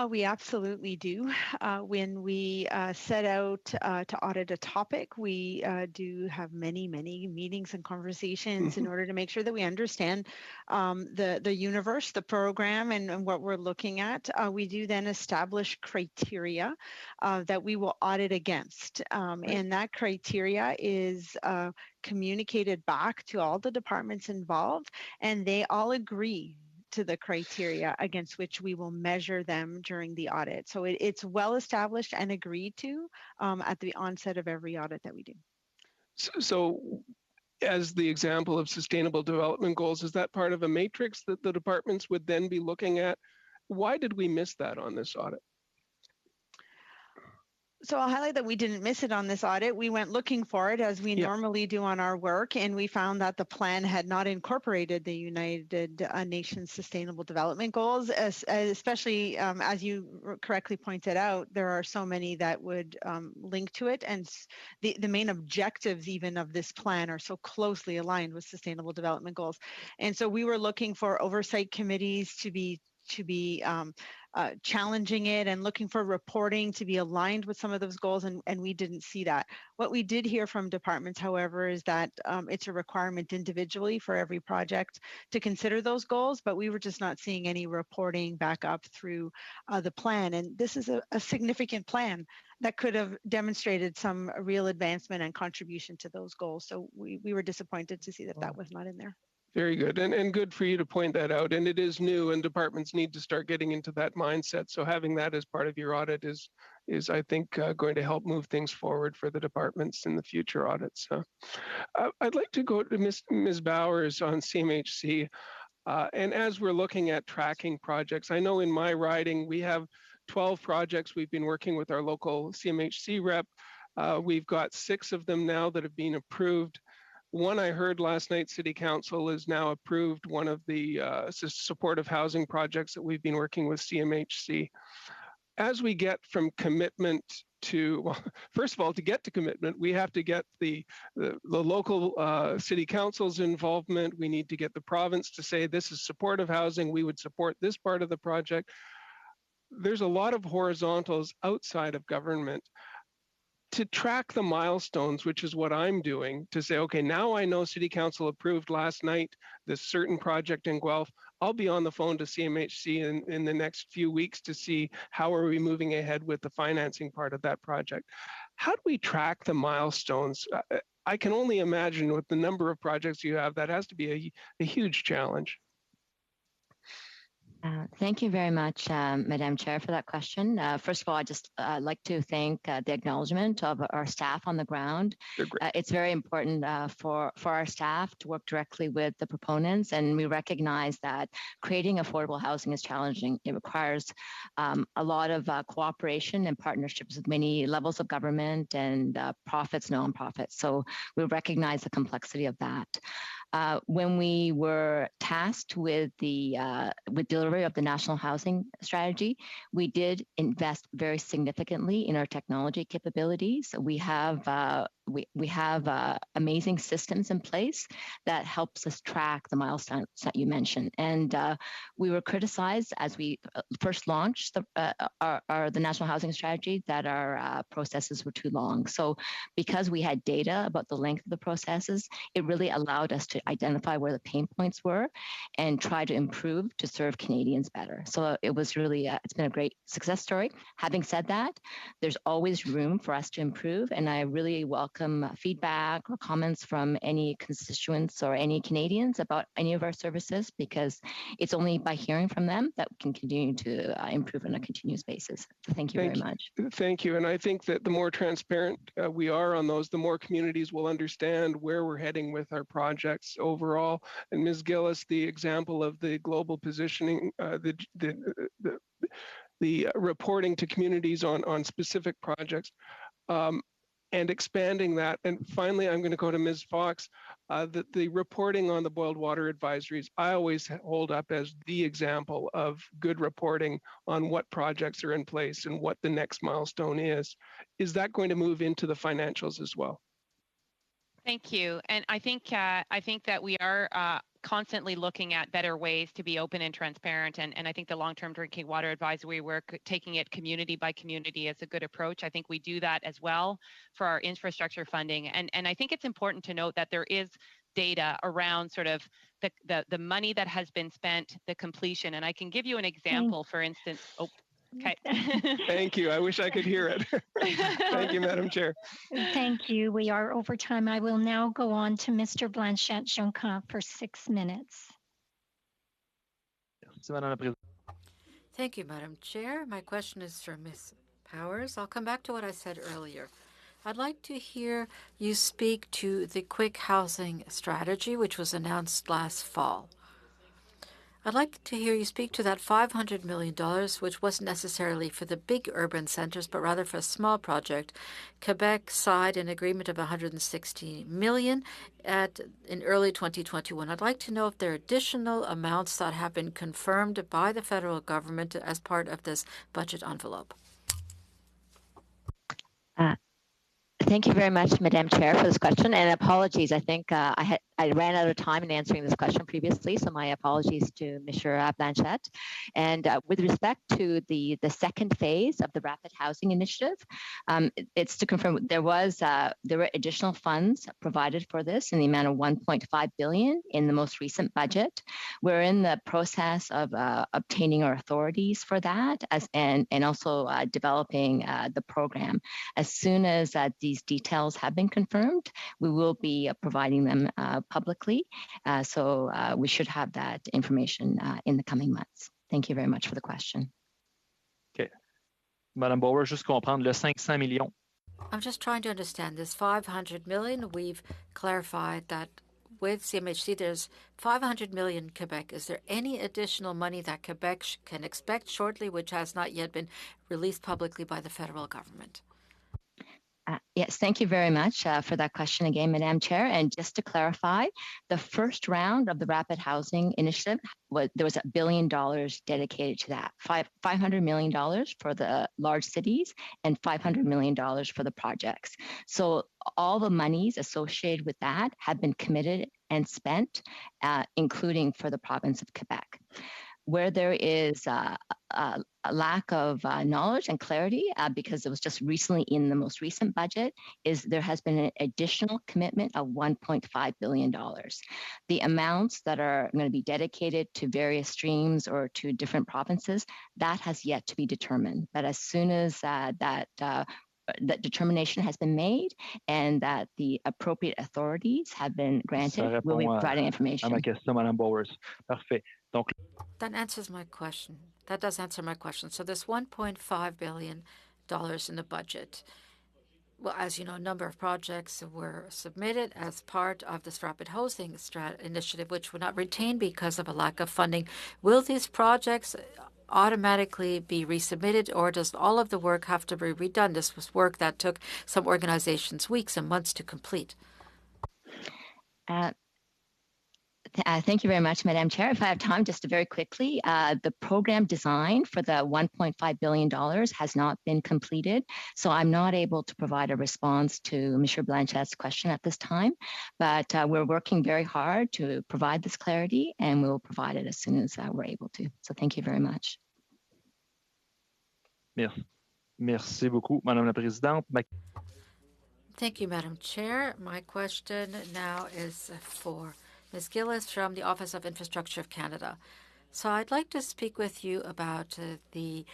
We absolutely do. When we set out to audit a topic, we do have many meetings and conversations in order to make sure that we understand the universe, the program, and what we're looking at. We do then establish criteria that we will audit against. And that criteria is communicated back to all the departments involved, and they all agree to the criteria against which we will measure them during the audit. So it's well established and agreed to at the onset of every audit that we do. So as the example of sustainable development goals, is that part of a matrix that the departments would then be looking at? Why did we miss that on this audit? So I'll highlight that we didn't miss it on this audit. We went looking for it as we normally do on our work, and we found that the plan had not incorporated the United Nations Sustainable Development Goals, especially as you correctly pointed out, there are so many that would link to it, and the main objectives even of this plan are so closely aligned with Sustainable Development Goals. And so we were looking for oversight committees to be challenging it and looking for reporting to be aligned with some of those goals, and we didn't see that. What we did hear from departments, however, is that it's a requirement individually for every project to consider those goals, but we were just not seeing any reporting back up through the plan. And this is a significant plan that could have demonstrated some real advancement and contribution to those goals. So we were disappointed to see that that was not in there. Very good, and good for you to point that out. And it is new, and departments need to start getting into that mindset. So having that as part of your audit is I think, going to help move things forward for the departments in the future audits. I'd like to go to Ms. Bowers on CMHC. And as we're looking at tracking projects, I know in my riding we have 12 projects. We've been working with our local CMHC rep. We've got 6 of them now that have been approved. One I heard last night, City Council has now approved one of the supportive housing projects that we've been working with CMHC. As we get from commitment to, well, first of all, to get to commitment, we have to get the local City Council's involvement. We need to get the province to say this is supportive housing. We would support this part of the project. There's a lot of horizontals outside of government. To track the milestones, which is what I'm doing, to say, okay, now I know City Council approved last night this certain project in Guelph. I'll be on the phone to CMHC in the next few weeks to see how are we moving ahead with the financing part of that project. How do we track the milestones? I can only imagine with the number of projects you have, that has to be a huge challenge. Thank you very much, Madam Chair, for that question. First of all, I'd just like to thank the acknowledgement of our staff on the ground. It's very important for our staff to work directly with the proponents, and we recognize that creating affordable housing is challenging. It requires a lot of cooperation and partnerships with many levels of government and profits, nonprofits. So we recognize the complexity of that. When we were tasked with delivery of the National Housing Strategy, we did invest very significantly in our technology capabilities. We have amazing systems in place that helps us track the milestones that you mentioned. And we were criticized as we first launched the National Housing Strategy that our processes were too long. So because we had data about the length of the processes, it really allowed us to identify where the pain points were and try to improve to serve Canadians better. So it was really, it's been a great success story. Having said that, there's always room for us to improve, and I really welcome feedback or comments from any constituents or any Canadians about any of our services, because it's only by hearing from them that we can continue to improve on a continuous basis. So thank you very much. Thank you. And I think that the more transparent we are on those, the more communities will understand where we're heading with our projects overall. And Ms. Gillis, the example of the global positioning, the reporting to communities on specific projects, and expanding that. And finally, I'm going to go to Ms. Fox. The reporting on the boiled water advisories, I always hold up as the example of good reporting on what projects are in place and what the next milestone is. Is that going to move into the financials as well? Thank you. And I think that we are constantly looking at better ways to be open and transparent. And I think the long-term drinking water advisory work, taking it community by community, is a good approach. I think we do that as well for our infrastructure funding. And I think it's important to note that there is data around sort of the money that has been spent, the completion. And I can give you an example, for instance. Oh, okay. Thank you. I wish I could hear it. Thank you, Madam Chair. Thank you. We are over time. I will now go on to Mr. Blanchette-Joncan for 6 minutes. Thank you, Madam Chair. My question is for Ms. Powers. I'll come back to what I said earlier. I'd like to hear you speak to the quick housing strategy, which was announced last fall. I'd like to hear you speak to that $500 million, which wasn't necessarily for the big urban centers, but rather for a small project. Quebec signed an agreement of $160 million in early 2021. I'd like to know if there are additional amounts that have been confirmed by the federal government as part of this budget envelope. Thank you very much, Madam Chair, for this question. And apologies, I think I ran out of time in answering this question previously, so my apologies to Mr. Blanchette. And with respect to the second phase of the Rapid Housing Initiative, it's to confirm there were additional funds provided for this in the amount of 1.5 billion in the most recent budget. We're in the process of obtaining our authorities for that, and also developing the program. As soon as these details have been confirmed, we will be providing them publicly. So we should have that information in the coming months. Thank you very much for the question. Okay. Madame Bauer, juste comprendre le 500 millions. I'm just trying to understand this 500 million. We've clarified that with CMHC, there's 500 million in Quebec. Is there any additional money that Quebec can expect shortly, which has not yet been released publicly by the federal government? Yes, thank you very much for that question again, Madam Chair. And just to clarify, the first round of the Rapid Housing Initiative, there was $1 billion dedicated to that, $500 million for the large cities and $500 million for the projects. So all the monies associated with that have been committed and spent, including for the province of Quebec. Where there is a lack of knowledge and clarity, because it was just recently in the most recent budget, is there has been an additional commitment of $1.5 billion. The amounts that are going to be dedicated to various streams or to different provinces, that has yet to be determined. But as soon as that determination has been made and that the appropriate authorities have been granted, we'll be providing information. À ma question, Madame Bowers. Parfait. Donc, that answers my question. That does answer my question. So this $1.5 billion in the budget. Well, as you know, a number of projects were submitted as part of this Rapid Housing Initiative, which were not retained because of a lack of funding. Will these projects automatically be resubmitted, or does all of the work have to be redone? This was work that took some organizations weeks and months to complete. Thank you very much, Madam Chair. If I have time, just very quickly, the program design for the $1.5 billion has not been completed, so I'm not able to provide a response to Mr. Blanchette's question at this time, but we're working very hard to provide this clarity, and we will provide it as soon as we're able to. So thank you very much. Merci beaucoup, Madame la Présidente. Thank you, Madam Chair. My question now is for Ms. Gillis from the Office of Infrastructure of Canada. So I'd like to speak with you about the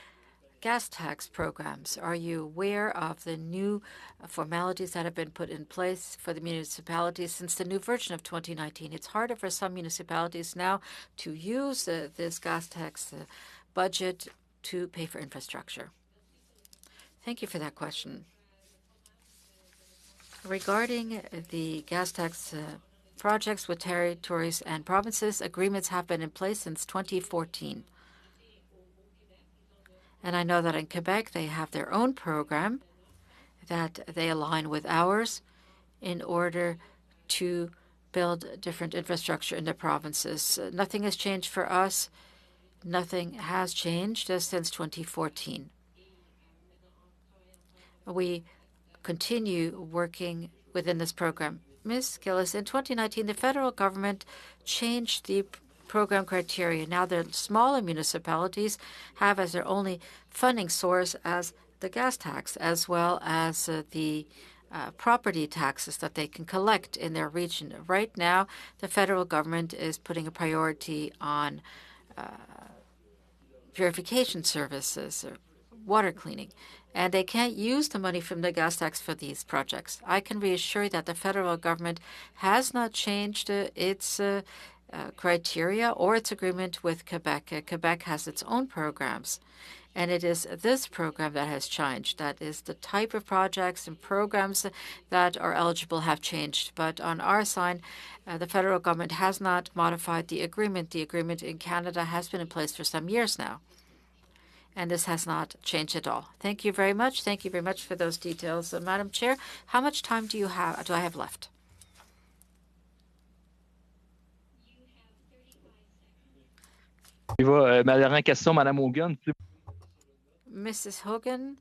gas tax programs. Are you aware of the new formalities that have been put in place for the municipalities since the new version of 2019? It's harder for some municipalities now to use this gas tax budget to pay for infrastructure. Thank you for that question. Regarding the gas tax projects with territories and provinces, agreements have been in place since 2014. And I know that in Quebec, they have their own program that they align with ours in order to build different infrastructure in the provinces. Nothing has changed for us. Nothing has changed since 2014. We continue working within this program. Ms. Gillis, in 2019, the federal government changed the program criteria. Now the smaller municipalities have as their only funding source as the gas tax, as well as the property taxes that they can collect in their region. Right now, the federal government is putting a priority on purification services or water cleaning, and they can't use the money from the gas tax for these projects. I can reassure you that the federal government has not changed its criteria or its agreement with Quebec. Quebec has its own programs, and it is this program that has changed. That is the type of projects and programs that are eligible have changed. But on our side, the federal government has not modified the agreement. The agreement in Canada has been in place for some years now, and this has not changed at all. Thank you very much. Thank you very much for those details. Madam Chair, how much time do I have left? Ma dernière question, Madame Hogan. Mrs. Hogan,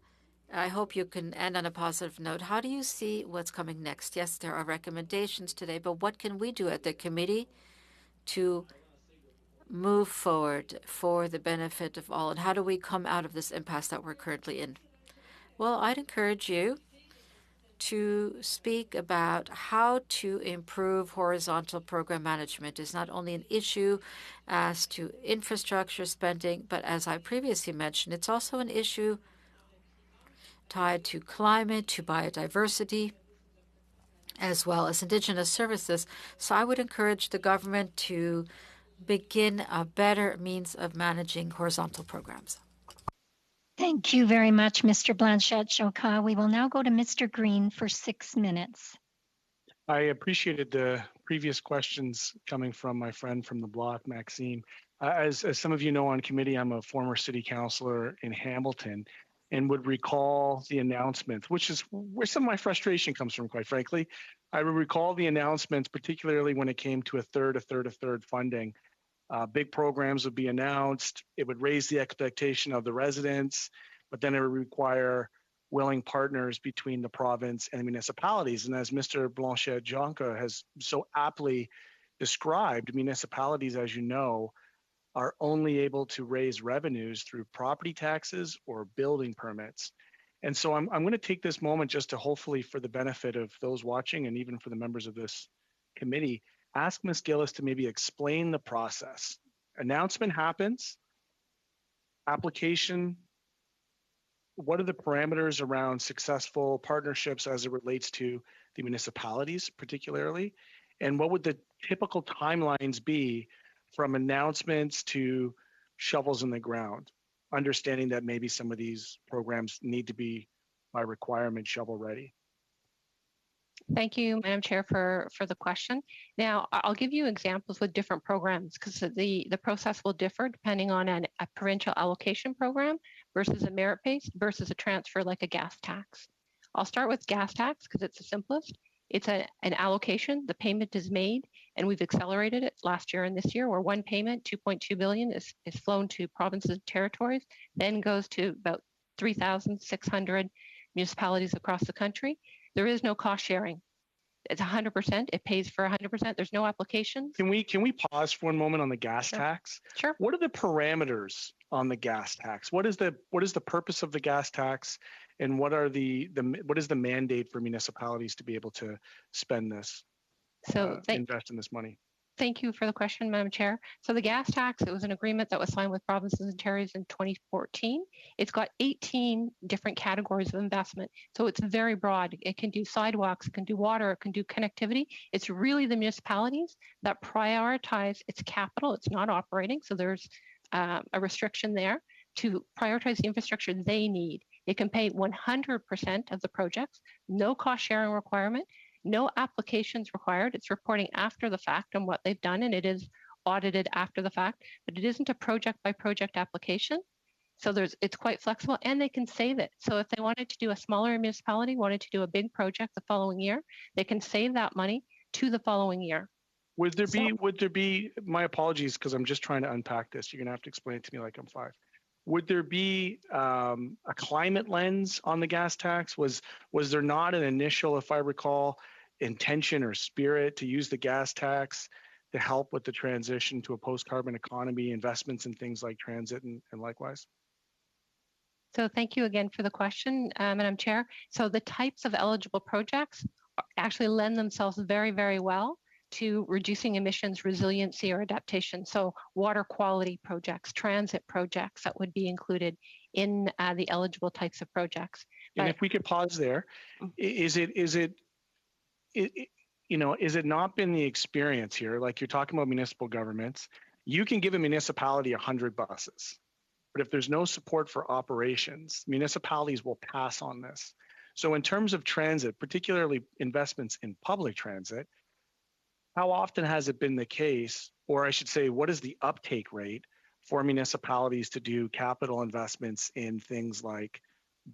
I hope you can end on a positive note. How do you see what's coming next? Yes, there are recommendations today, but what can we do at the committee to move forward for the benefit of all? And how do we come out of this impasse that we're currently in? Well, I'd encourage you to speak about how to improve horizontal program management. Is not only an issue as to infrastructure spending, but as I previously mentioned, it's also an issue tied to climate, to biodiversity, as well as Indigenous services. So I would encourage the government to begin a better means of managing horizontal programs. Thank you very much, Mr. Blanchette-Jokas. We will now go to Mr. Green for 6 minutes. I appreciated the previous questions coming from my friend from the block, Maxime. As some of you know on committee, I'm a former city councilor in Hamilton and would recall the announcements, which is where some of my frustration comes from, quite frankly. I would recall the announcements, particularly when it came to a third funding. Big programs would be announced. It would raise the expectation of the residents, but then it would require willing partners between the province and municipalities. And as Mr. Blanchette-Jokas has so aptly described, municipalities, as you know, are only able to raise revenues through property taxes or building permits. And so I'm going to take this moment just to hopefully, for the benefit of those watching and even for the members of this committee, ask Ms. Gillis to maybe explain the process. Announcement happens, application, what are the parameters around successful partnerships as it relates to the municipalities particularly? And what would the typical timelines be from announcements to shovels in the ground? Understanding that maybe some of these programs need to be by requirement shovel ready. Thank you, Madam Chair, for the question. Now, I'll give you examples with different programs because the process will differ depending on a provincial allocation program versus a merit-based versus a transfer like a gas tax. I'll start with gas tax because it's the simplest. It's an allocation, the payment is made, and we've accelerated it last year and this year, where one payment, $2.2 billion, is flown to provinces and territories, then goes to about 3,600 municipalities across the country. There is no cost sharing. It's 100%. It pays for 100%. There's no applications. Can we pause for one moment on the gas tax? Sure. What are the parameters on the gas tax? What is the purpose of the gas tax, and what is the mandate for municipalities to be able to spend this? Invest in this money. Thank you for the question, Madam Chair. So the gas tax, it was an agreement that was signed with provinces and territories in 2014. It's got 18 different categories of investment. So it's very broad. It can do sidewalks, it can do water, it can do connectivity. It's really the municipalities that prioritize its capital. It's not operating. So there's a restriction there to prioritize the infrastructure they need. It can pay 100% of the projects, no cost sharing requirement. No applications required. It's reporting after the fact on what they've done, and it is audited after the fact, but it isn't a project by project application. So it's quite flexible, and they can save it. So if they wanted to do a smaller municipality, wanted to do a big project the following year, they can save that money to the following year. Would there be, my apologies, because I'm just trying to unpack this. You're gonna have to explain it to me like I'm 5. Would there be a climate lens on the gas tax? Was there not an initial, if I recall, intention or spirit to use the gas tax to help with the transition to a post-carbon economy, investments in things like transit and likewise? So thank you again for the question, Madam Chair. So the types of eligible projects actually lend themselves very, very well to reducing emissions resiliency or adaptation. So water quality projects, transit projects that would be included in the eligible types of projects. And if we could pause there, is it not been the experience here? Like you're talking about municipal governments, you can give a municipality 100 buses, but if there's no support for operations, municipalities will pass on this. So in terms of transit, particularly investments in public transit, how often has it been the case, or I should say, what is the uptake rate for municipalities to do capital investments in things like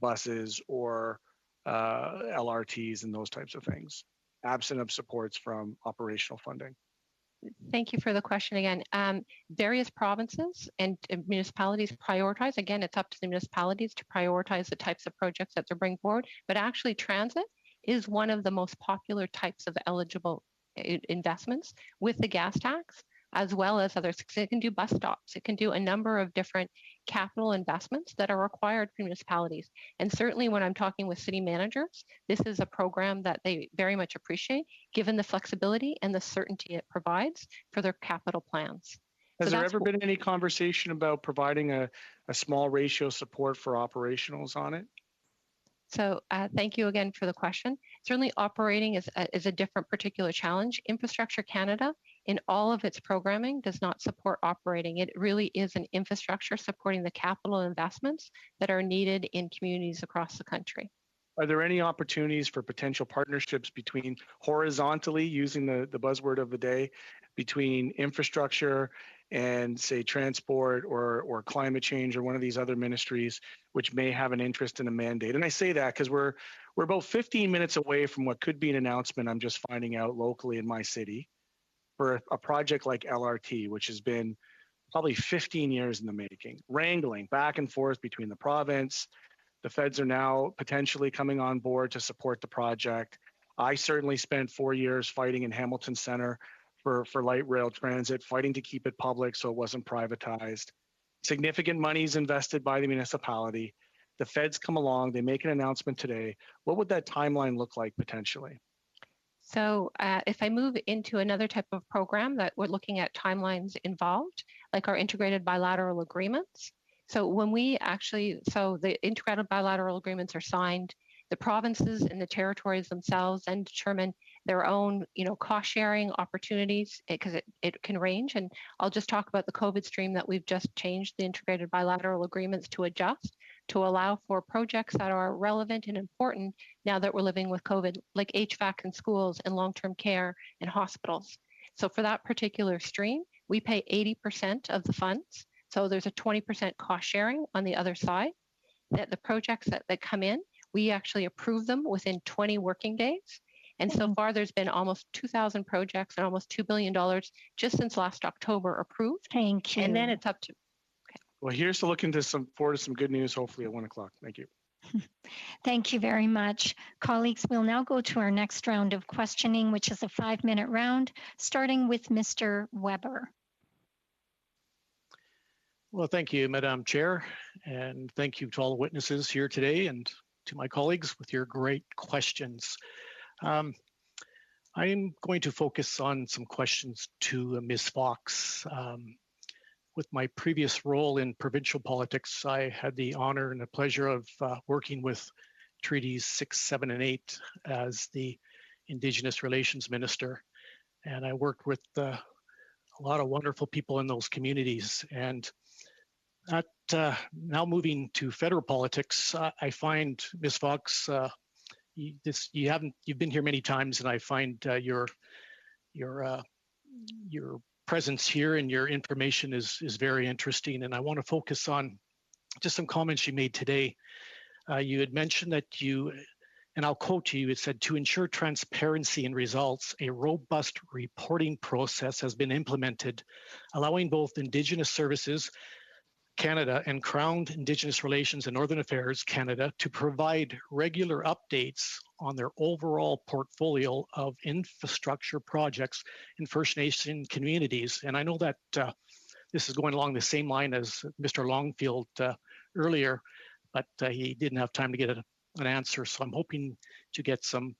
buses or LRTs and those types of things, absent of supports from operational funding? Thank you for the question again. Various provinces and municipalities prioritize. Again, it's up to the municipalities to prioritize the types of projects that they're bringing forward, but actually transit is one of the most popular types of eligible investments with the gas tax, as well as others. It can do bus stops. It can do a number of different capital investments that are required for municipalities. And certainly when I'm talking with city managers, this is a program that they very much appreciate, given the flexibility and the certainty it provides for their capital plans. Has there ever been any conversation about providing a small ratio support for operationals on it? So thank you again for the question. Certainly operating is a different particular challenge. Infrastructure Canada, in all of its programming, does not support operating. It really is an infrastructure supporting the capital investments that are needed in communities across the country. Are there any opportunities for potential partnerships between horizontally, using the buzzword of the day, between infrastructure and say transport or climate change or one of these other ministries which may have an interest in a mandate? And I say that because we're about 15 minutes away from what could be an announcement I'm just finding out locally in my city for a project like LRT, which has been probably 15 years in the making, wrangling back and forth between the province. The feds are now potentially coming on board to support the project. I certainly spent 4 years fighting in Hamilton Center for light rail transit, fighting to keep it public so it wasn't privatized. Significant monies invested by the municipality. The feds come along, they make an announcement today. What would that timeline look like potentially? So if I move into another type of program that we're looking at timelines involved, like our integrated bilateral agreements. So when we actually, so the integrated bilateral agreements are signed, the provinces and the territories themselves then determine their own, cost sharing opportunities, because it can range. And I'll just talk about the COVID stream that we've just changed the integrated bilateral agreements to adjust to allow for projects that are relevant and important now that we're living with COVID, like HVAC in schools and long-term care and hospitals. So for that particular stream, we pay 80% of the funds. So there's a 20% cost sharing on the other side. That the projects that come in, we actually approve them within 20 working days. And so far, there's been almost 2,000 projects and almost $2 billion just since last October approved. Thank you. And then it's up to. Okay. Well, here's to looking forward to some good news, hopefully at 1 o'clock. Thank you. Thank you very much. Colleagues, we'll now go to our next round of questioning, which is a 5-minute round, starting with Mr. Weber. Well, thank you, Madam Chair, and thank you to all the witnesses here today and to my colleagues with your great questions. I'm going to focus on some questions to Ms. Fox. With my previous role in provincial politics, I had the honor and the pleasure of working with Treaties 6, 7, and 8 as the Indigenous Relations Minister. And I worked with a lot of wonderful people in those communities. And now moving to federal politics, I find, Ms. Fox, you've been here many times, and I find your presence here and your information is very interesting. And I want to focus on just some comments you made today. You had mentioned that you, and I'll quote you, it said, to ensure transparency in results, a robust reporting process has been implemented, allowing both Indigenous Services Canada and Crown Indigenous Relations and Northern Affairs Canada to provide regular updates on their overall portfolio of infrastructure projects in First Nation communities. And I know that this is going along the same line as Mr. Longfield earlier, but he didn't have time to get an answer. So I'm hoping to get some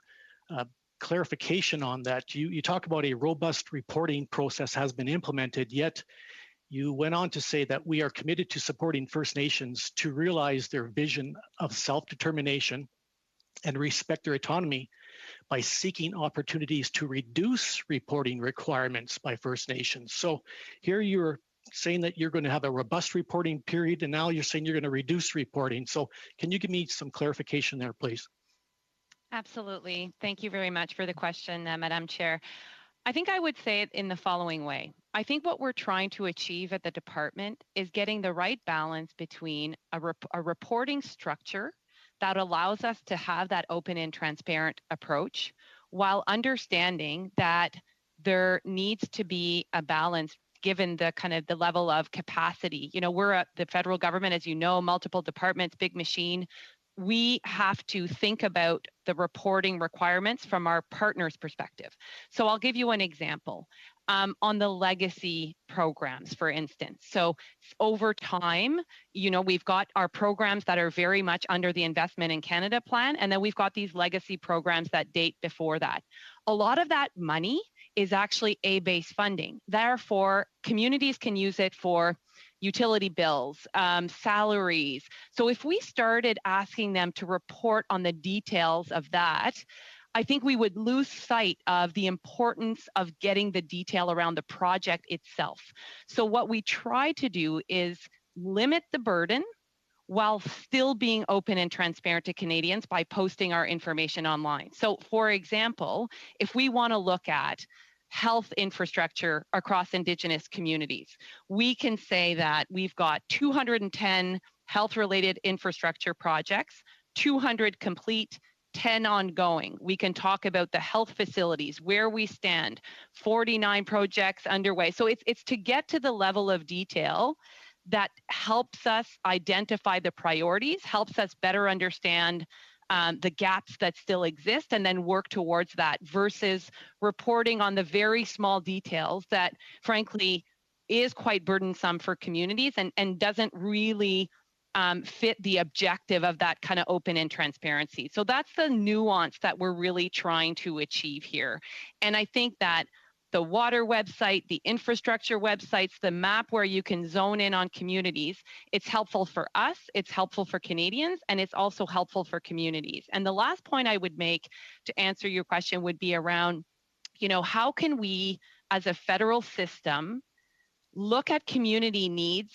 clarification on that. You talk about a robust reporting process has been implemented, yet you went on to say that we are committed to supporting First Nations to realize their vision of self-determination and respect their autonomy by seeking opportunities to reduce reporting requirements by First Nations. So here you're saying that you're going to have a robust reporting period, and now you're saying you're going to reduce reporting. So can you give me some clarification there, please? Absolutely. Thank you very much for the question, Madam Chair. I think I would say it in the following way. I think what we're trying to achieve at the department is getting the right balance between a reporting structure that allows us to have that open and transparent approach, while understanding that there needs to be a balance given the kind of the level of capacity. You know, we're at the federal government, as you know, multiple departments, big machine. We have to think about the reporting requirements from our partners' perspective. So I'll give you an example. On the legacy programs, for instance. So over time, you know, we've got our programs that are very much under the Investment in Canada plan, and then we've got these legacy programs that date before that. A lot of that money is actually A-based funding. Therefore, communities can use it for utility bills, salaries. So if we started asking them to report on the details of that, I think we would lose sight of the importance of getting the detail around the project itself. So what we try to do is limit the burden while still being open and transparent to Canadians by posting our information online. So for example, if we want to look at health infrastructure across Indigenous communities, we can say that we've got 210 health-related infrastructure projects, 200 complete, 10 ongoing. We can talk about the health facilities, where we stand, 49 projects underway. So it's to get to the level of detail that helps us identify the priorities, helps us better understand the gaps that still exist, and then work towards that, versus reporting on the very small details that frankly is quite burdensome for communities and doesn't really fit the objective of that kind of open and transparency. So that's the nuance that we're really trying to achieve here. And I think that the water website, the infrastructure websites, the map where you can zone in on communities, it's helpful for us, it's helpful for Canadians, and it's also helpful for communities. And the last point I would make to answer your question would be around, you know, how can we as a federal system look at community needs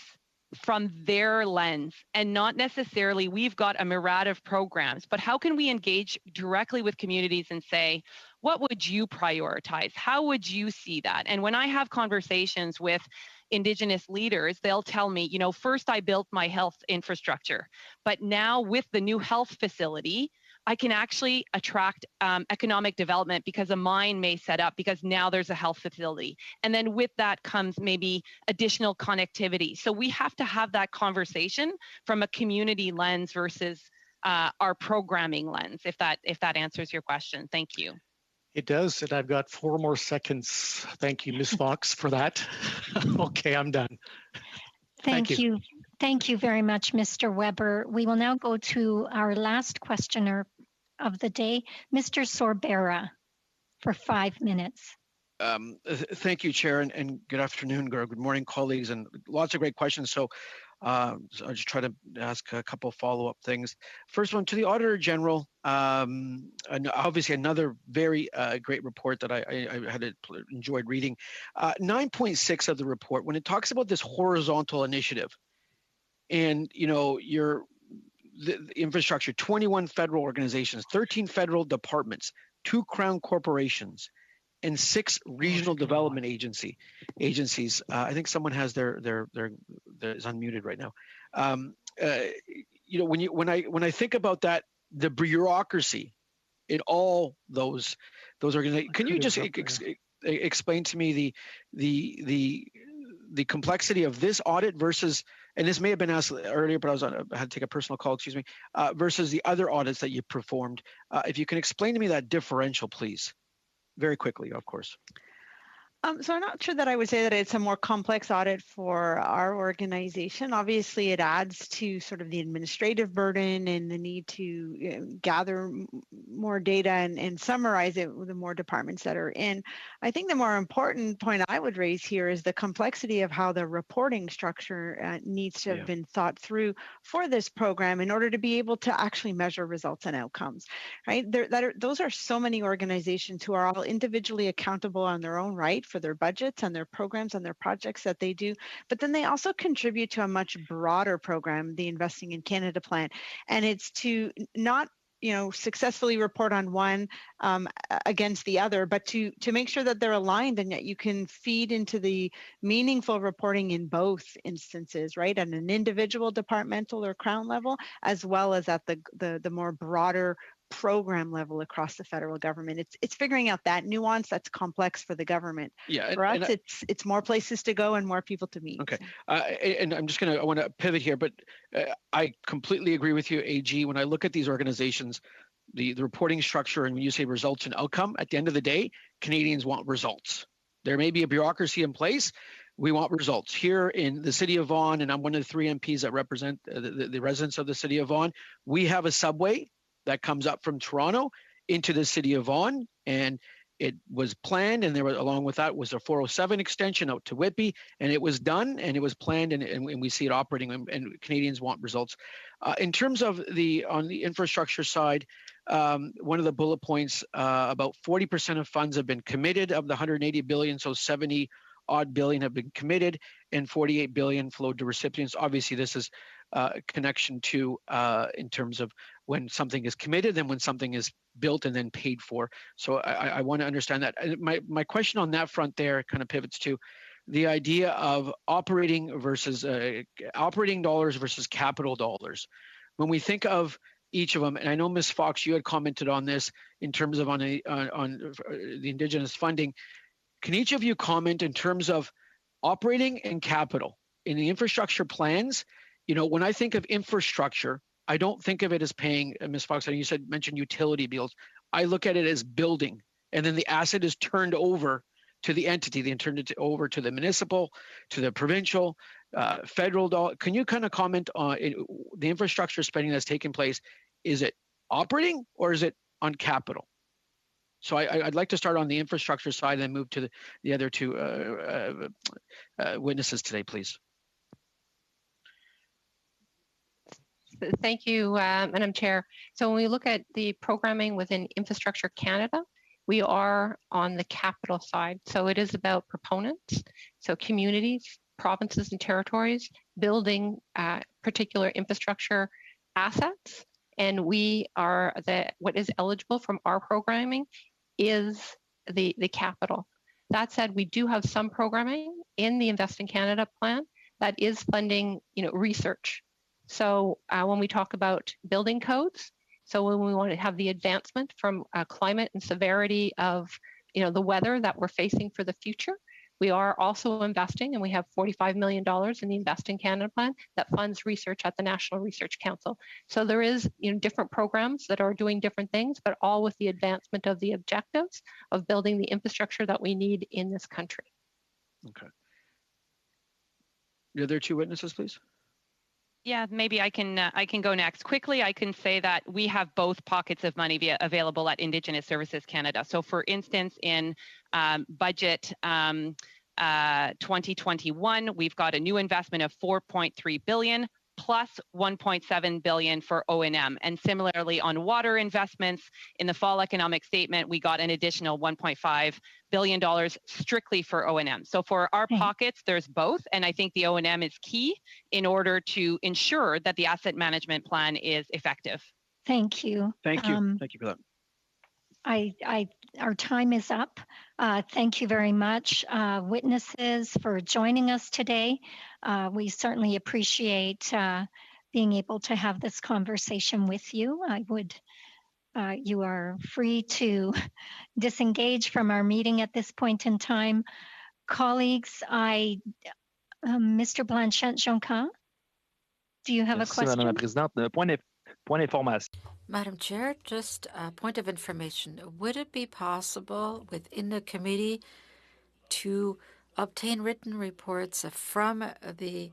from their lens, and not necessarily we've got a myriad of programs, but how can we engage directly with communities and say, what would you prioritize? How would you see that? And when I have conversations with Indigenous leaders, they'll tell me, you know, first I built my health infrastructure, but now with the new health facility, I can actually attract economic development because a mine may set up because now there's a health facility. And then with that comes maybe additional connectivity. So we have to have that conversation from a community lens versus our programming lens, if that answers your question. Thank you. It does, and I've got 4 more seconds. Thank you, Ms. Fox, for that. Okay, I'm done. Thank you. Thank you very much, Mr. Weber. We will now go to our last questioner of the day, Mr. Sorbera, for 5 minutes. Thank you, Chair, and good afternoon, good morning, colleagues, and lots of great questions. So I'll just try to ask a couple follow-up things. First one, to the Auditor General, and obviously another very great report that I had enjoyed reading. 9.6 of the report, when it talks about this horizontal initiative, and you know, the infrastructure, 21 federal organizations, 13 federal departments, 2 crown corporations, and 6 regional development agencies. I think someone has their is unmuted right now. You know, when I think about that, the bureaucracy in all those organizations, can you just explain to me the complexity of this audit versus, and this may have been asked earlier, but I had to take a personal call, excuse me, versus the other audits that you performed. If you can explain to me that differential, please. Very quickly, of course. So I'm not sure that I would say that it's a more complex audit for our organization. Obviously, it adds to sort of the administrative burden and the need to gather more data and summarize it with the more departments that are in. I think the more important point I would raise here is the complexity of how the reporting structure needs to have been thought through for this program in order to be able to actually measure results and outcomes, right? Those are so many organizations who are all individually accountable on their own right for their budgets and their programs and their projects that they do, but then they also contribute to a much broader program, the Investing in Canada plan, and it's to not successfully report on one against the other, but to make sure that they're aligned and yet you can feed into the meaningful reporting in both instances, right? At an individual departmental or crown level, as well as at the more broader program level across the federal government. It's figuring out that nuance that's complex for the government. Yeah, for us, it's more places to go and more people to meet. Okay, and I want to pivot here, but I completely agree with you, AG. When I look at these organizations, the reporting structure, and when you say results and outcome, at the end of the day, Canadians want results. There may be a bureaucracy in place. We want results. Here in the city of Vaughan, and I'm one of the 3 MPs that represent the residents of the city of Vaughan, we have a subway that comes up from Toronto into the city of Vaughan, and it was planned, and there was, along with that was a 407 extension out to Whitby, and it was done, and it was planned, and we see it operating, and Canadians want results. In terms of on the infrastructure side, one of the bullet points, about 40% of funds have been committed of the 180 billion, so 70 odd billion have been committed, and 48 billion flowed to recipients. Obviously, this is a connection to in terms of when something is committed and when something is built and then paid for. So I want to understand that. My question on that front there kind of pivots to the idea of operating versus operating dollars versus capital dollars. When we think of each of them, and I know Ms. Fox, you had commented on this in terms of on the Indigenous funding. Can each of you comment in terms of operating and capital in the infrastructure plans? You know, when I think of infrastructure, I don't think of it as paying, Ms. Fox, you mentioned utility bills. I look at it as building, and then the asset is turned over to the entity. They turn it over to the municipal, to the provincial, federal dollar. Can you kind of comment on the infrastructure spending that's taking place? Is it operating or is it on capital? So I'd like to start on the infrastructure side and then move to the other 2 witnesses today, please. Thank you, Madam Chair. So when we look at the programming within Infrastructure Canada, we are on the capital side. So it is about proponents, so communities, provinces and territories building particular infrastructure assets. And we are what is eligible from our programming is the capital. That said, we do have some programming in the Invest in Canada plan that is funding, research. So when we talk about building codes, so when we want to have the advancement from climate and severity of, the weather that we're facing for the future, we are also investing, and we have $45 million in the Invest in Canada plan that funds research at the National Research Council. So there is, different programs that are doing different things, but all with the advancement of the objectives of building the infrastructure that we need in this country. Okay. The other 2 witnesses, please. Yeah, maybe I can go next. Quickly, I can say that we have both pockets of money available at Indigenous Services Canada. So for instance, in budget 2021, we've got a new investment of 4.3 billion plus 1.7 billion for O&M. And similarly on water investments, in the fall economic statement, we got an additional $1.5 billion strictly for O&M. So for our pockets, there's both. And I think the O&M is key in order to ensure that the asset management plan is effective. Thank you. Thank you. Thank you for that. Our time is up. Thank you very much, witnesses, for joining us today. We certainly appreciate being able to have this conversation with you. You are free to disengage from our meeting at this point in time. Colleagues, Mr. Blanchette-Jonca, do you have a question? Madame la Présidente. Point d'information. Madam Chair, just a point of information. Would it be possible within the committee to obtain written reports from the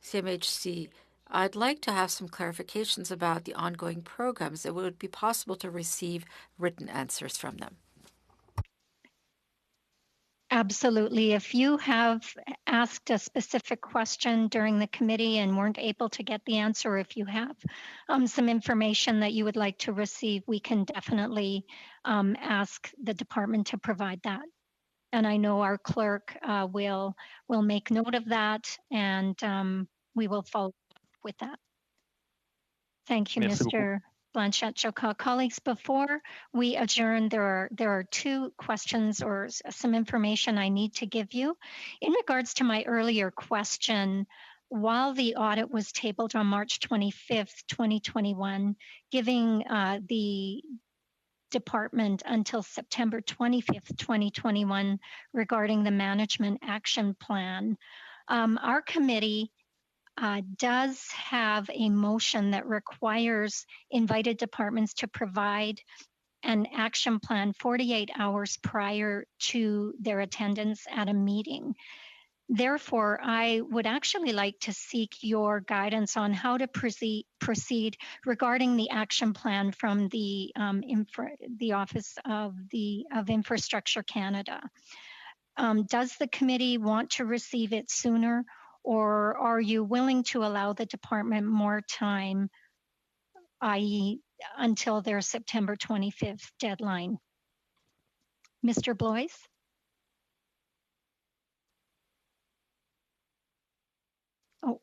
CMHC? I'd like to have some clarifications about the ongoing programs. It would be possible to receive written answers from them. Absolutely. If you have asked a specific question during the committee and weren't able to get the answer, if you have some information that you would like to receive, we can definitely ask the department to provide that. And I know our clerk will make note of that, and we will follow up with that. Thank you, Mr. Blanchette-Jonca. Colleagues, before we adjourn, there are 2 questions or some information I need to give you. In regards to my earlier question while the audit was tabled on March 25th, 2021, giving the department until September 25th, 2021 regarding the management action plan. Our committee does have a motion that requires invited departments to provide an action plan 48 hours prior to their attendance at a meeting. Therefore, I would actually like to seek your guidance on how to proceed regarding the action plan from the Office of Infrastructure Canada. Does the committee want to receive it sooner, or are you willing to allow the department more time, i.e. until their September 25th deadline? Mr. Blois? Oh,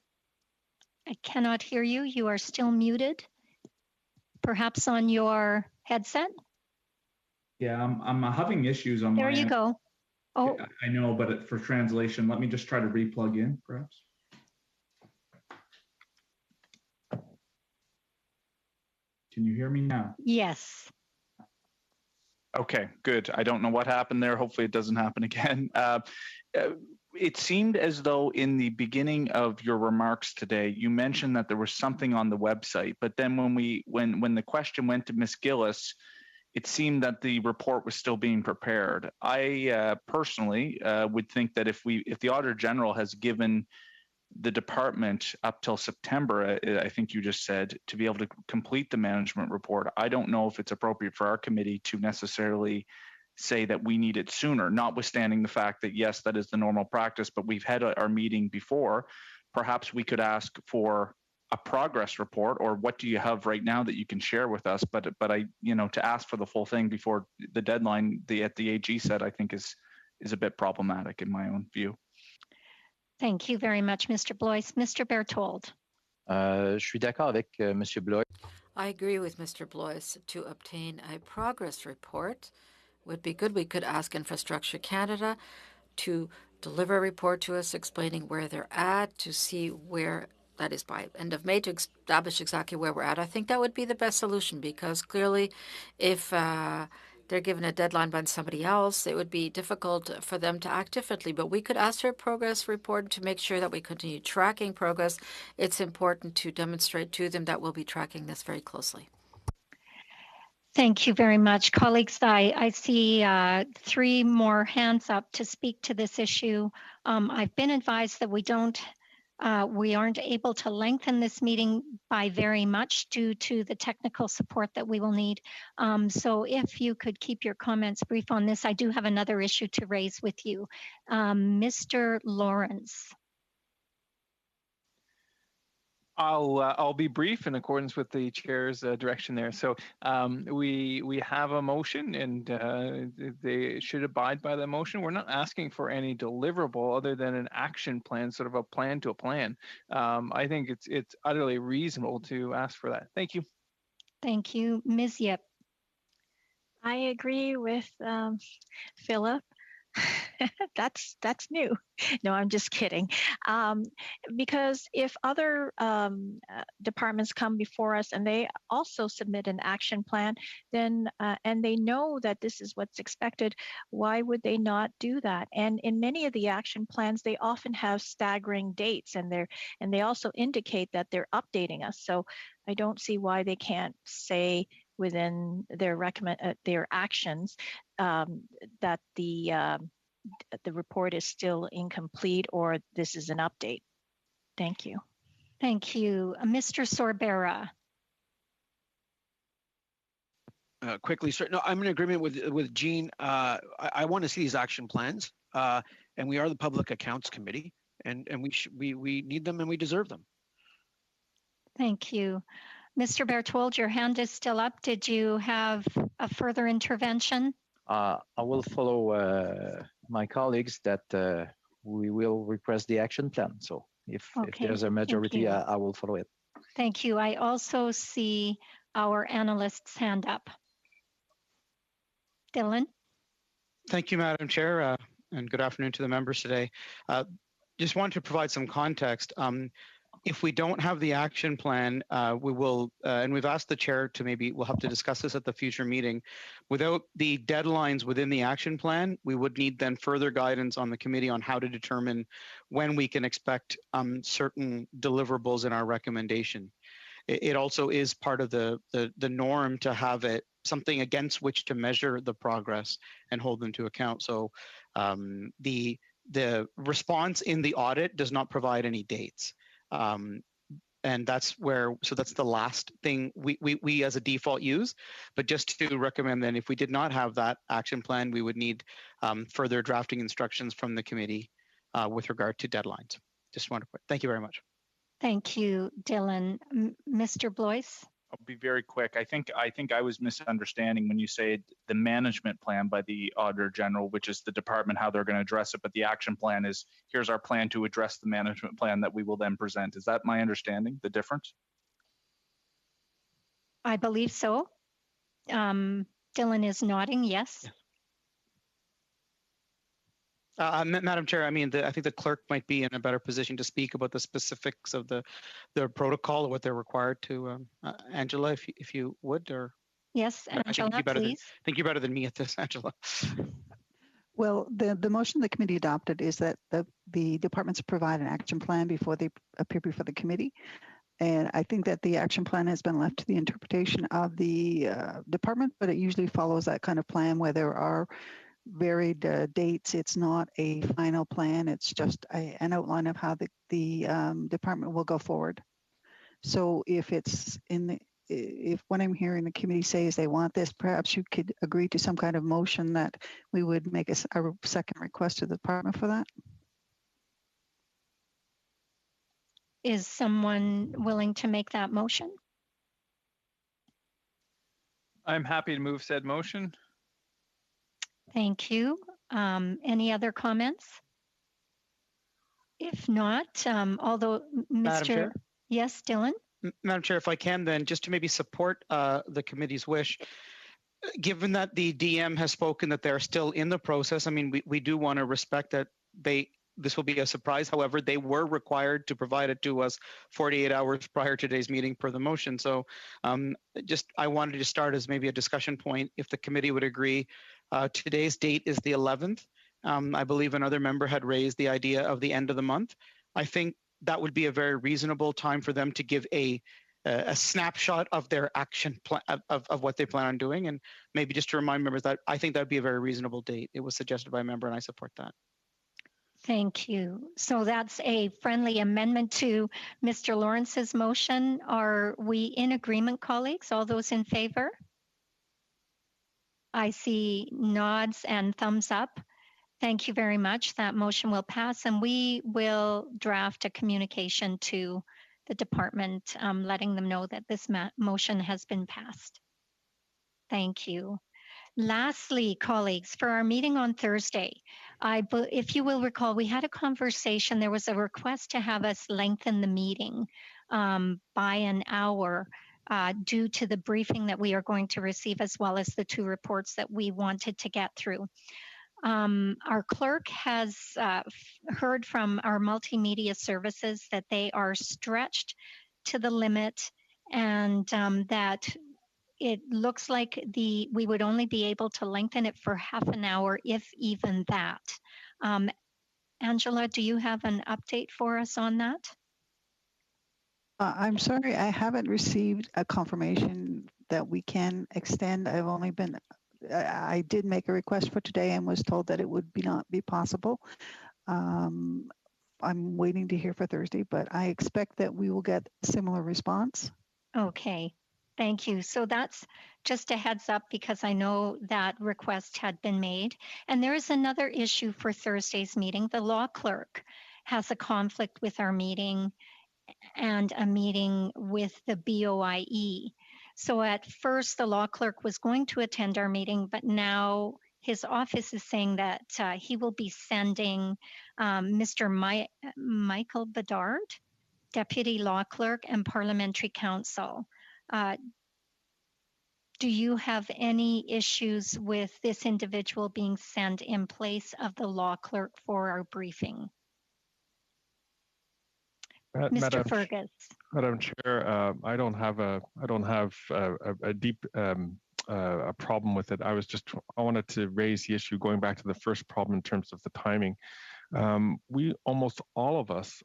I cannot hear you. You are still muted. Perhaps on your headset? Yeah, I'm having issues on there my you end. Go. Oh, I know, but for translation, let me just try to re-plug in, perhaps. Can you hear me now? Yes. Okay, good. I don't know what happened there. Hopefully it doesn't happen again. It seemed as though in the beginning of your remarks today, you mentioned that there was something on the website, but then when the question went to Ms. Gillis, it seemed that the report was still being prepared. I personally would think that if the Auditor General has given the department up till September, I think you just said, to be able to complete the management report, I don't know if it's appropriate for our committee to necessarily say that we need it sooner, notwithstanding the fact that, yes, that is the normal practice, but we've had our meeting before. Perhaps we could ask for a progress report, or what do you have right now that you can share with us? But I, to ask for the full thing before the deadline the AG said, I think is a bit problematic in my own view. Thank you very much, Mr. Blois. Mr. Berthold. Je suis d'accord avec Monsieur Blois. I agree with Mr. Blois. To obtain a progress report would be good. We could ask Infrastructure Canada to deliver a report to us explaining where they're at, to see where, that is by end of May, to establish exactly where we're at. I think that would be the best solution, because clearly if they're given a deadline by somebody else, it would be difficult for them to act differently. But we could ask for a progress report to make sure that we continue tracking progress. It's important to demonstrate to them that we'll be tracking this very closely. Thank you very much. Colleagues, I see 3 more hands up to speak to this issue. I've been advised that we aren't able to lengthen this meeting by very much due to the technical support that we will need. So if you could keep your comments brief on this, I do have another issue to raise with you. Mr. Lawrence. I'll be brief in accordance with the chair's direction there. So we have a motion, and they should abide by the motion. We're not asking for any deliverable other than an action plan, sort of a plan to a plan. I think it's utterly reasonable to ask for that. Thank you. Thank you, Ms. Yip. I agree with Philip. That's new. No, I'm just kidding. Because if other departments come before us and they also submit an action plan, then and they know that this is what's expected, why would they not do that? And in many of the action plans, they often have staggering dates, and they also indicate that they're updating us. So I don't see why they can't say within their actions that the report is still incomplete or this is an update. Thank you. Thank you. Mr. Sorbera. Quickly, sir. No, I'm in agreement with Jean. I want to see these action plans, and we are the Public Accounts Committee, and we need them and we deserve them. Thank you. Mr. Berthold, your hand is still up. Did you have a further intervention? I will follow my colleagues that we will request the action plan. So if there's a majority, I will follow it. Thank you. I also see our analyst's hand up. Dylan? Thank you, Madam Chair, and good afternoon to the members today. just want to provide some context. If we don't have the action plan, we will, and we've asked the chair to maybe, we'll have to discuss this at the future meeting. Without the deadlines within the action plan, we would need then further guidance on the committee on how to determine when we can expect certain deliverables in our recommendation. It also is part of the norm to have it something against which to measure the progress and hold them to account. So the response in the audit does not provide any dates. And that's where, so that's the last thing we as a default use. But just to recommend then, if we did not have that action plan, we would need further drafting instructions from the committee with regard to deadlines. Just want to put, thank you very much. Thank you, Dylan. Mr. Blois? I'll be very quick. I think I was misunderstanding when you say the management plan by the Auditor General, which is the department, how they're going to address it, but the action plan is, here's our plan to address the management plan that we will then present. Is that my understanding, the difference? I believe so. Dylan is nodding, yes. Madam Chair, I mean, I think the clerk might be in a better position to speak about the specifics of the protocol or what they're required to. Angela, if you would, or yes, Angela, please. I think you're better than me at this, Angela. Well, the motion the committee adopted is that the departments provide an action plan before they appear before the committee. And I think that the action plan has been left to the interpretation of the department, but it usually follows that kind of plan where there are varied dates. It's not a final plan. It's just an outline of how the department will go forward. So if it's if what I'm hearing the committee say is they want this, perhaps you could agree to some kind of motion that we would make a second request to the department for that. Is someone willing to make that motion? I'm happy to move said motion. Thank you. Any other comments? If not, although Mr. Yes, Dylan? Madam Chair, if I can then, just to maybe support the committee's wish, given that the DM has spoken that they're still in the process, I mean, we do want to respect that this will be a surprise. However, they were required to provide it to us 48 hours prior to today's meeting per the motion. So I wanted to start as maybe a discussion point, if the committee would agree. Today's date is the 11th. I believe another member had raised the idea of the end of the month. I think that would be a very reasonable time for them to give a snapshot of their action plan of what they plan on doing. And maybe just to remind members that I think that would be a very reasonable date. It was suggested by a member and I support that. Thank you. So that's a friendly amendment to Mr. Lawrence's motion. Are we in agreement, colleagues? All those in favor? I see nods and thumbs up. Thank you very much. That motion will pass, and we will draft a communication to the department letting them know that this motion has been passed. Thank you. Lastly, colleagues, for our meeting on Thursday, if you will recall, we had a conversation. There was a request to have us lengthen the meeting by an hour due to the briefing that we are going to receive, as well as the two reports that we wanted to get through. Our clerk has heard from our multimedia services that they are stretched to the limit, and that it looks like we would only be able to lengthen it for half an hour, if even that. Angela, do you have an update for us on that? I'm sorry, I haven't received a confirmation that we can extend. I did make a request for today and was told that it would not be possible. I'm waiting to hear for Thursday, but I expect that we will get a similar response. Okay. Thank you. So that's just a heads up, because I know that request had been made. And there is another issue for Thursday's meeting. The law clerk has a conflict with our meeting and a meeting with the BOIE. So at first, the law clerk was going to attend our meeting, but now his office is saying that he will be sending Mr. Michael Bedard, Deputy Law Clerk and Parliamentary Counsel. Do you have any issues with this individual being sent in place of the law clerk for our briefing? Mr. Fergus. Madam Chair, I don't have a deep a problem with it. I wanted to raise the issue going back to the first problem in terms of the timing. We almost all of us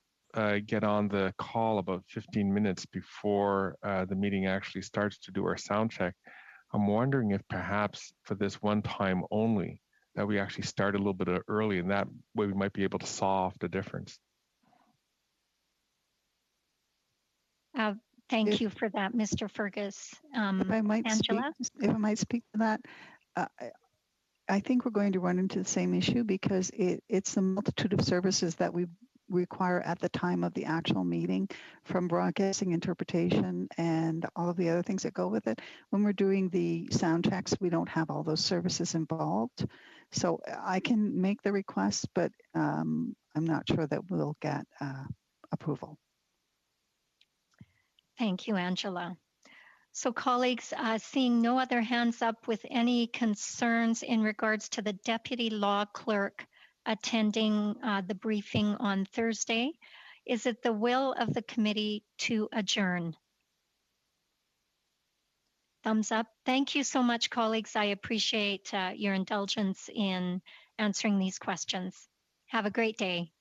get on the call about 15 minutes before the meeting actually starts to do our sound check. I'm wondering if perhaps for this one time only that we actually start a little bit early, and that way we might be able to solve the difference. Thank you for that, Mr. Fergus. If I might Angela? speak to that, I think we're going to run into the same issue because it's the multitude of services that we require at the time of the actual meeting, from broadcasting, interpretation, and all of the other things that go with it. When we're doing the sound checks, we don't have all those services involved. So I can make the request, but I'm not sure that we'll get approval. Thank you, Angela. So colleagues, seeing no other hands up with any concerns in regards to the Deputy Law Clerk attending the briefing on Thursday, is it the will of the committee to adjourn? Thumbs up. Thank you so much, colleagues. I appreciate your indulgence in answering these questions. Have a great day.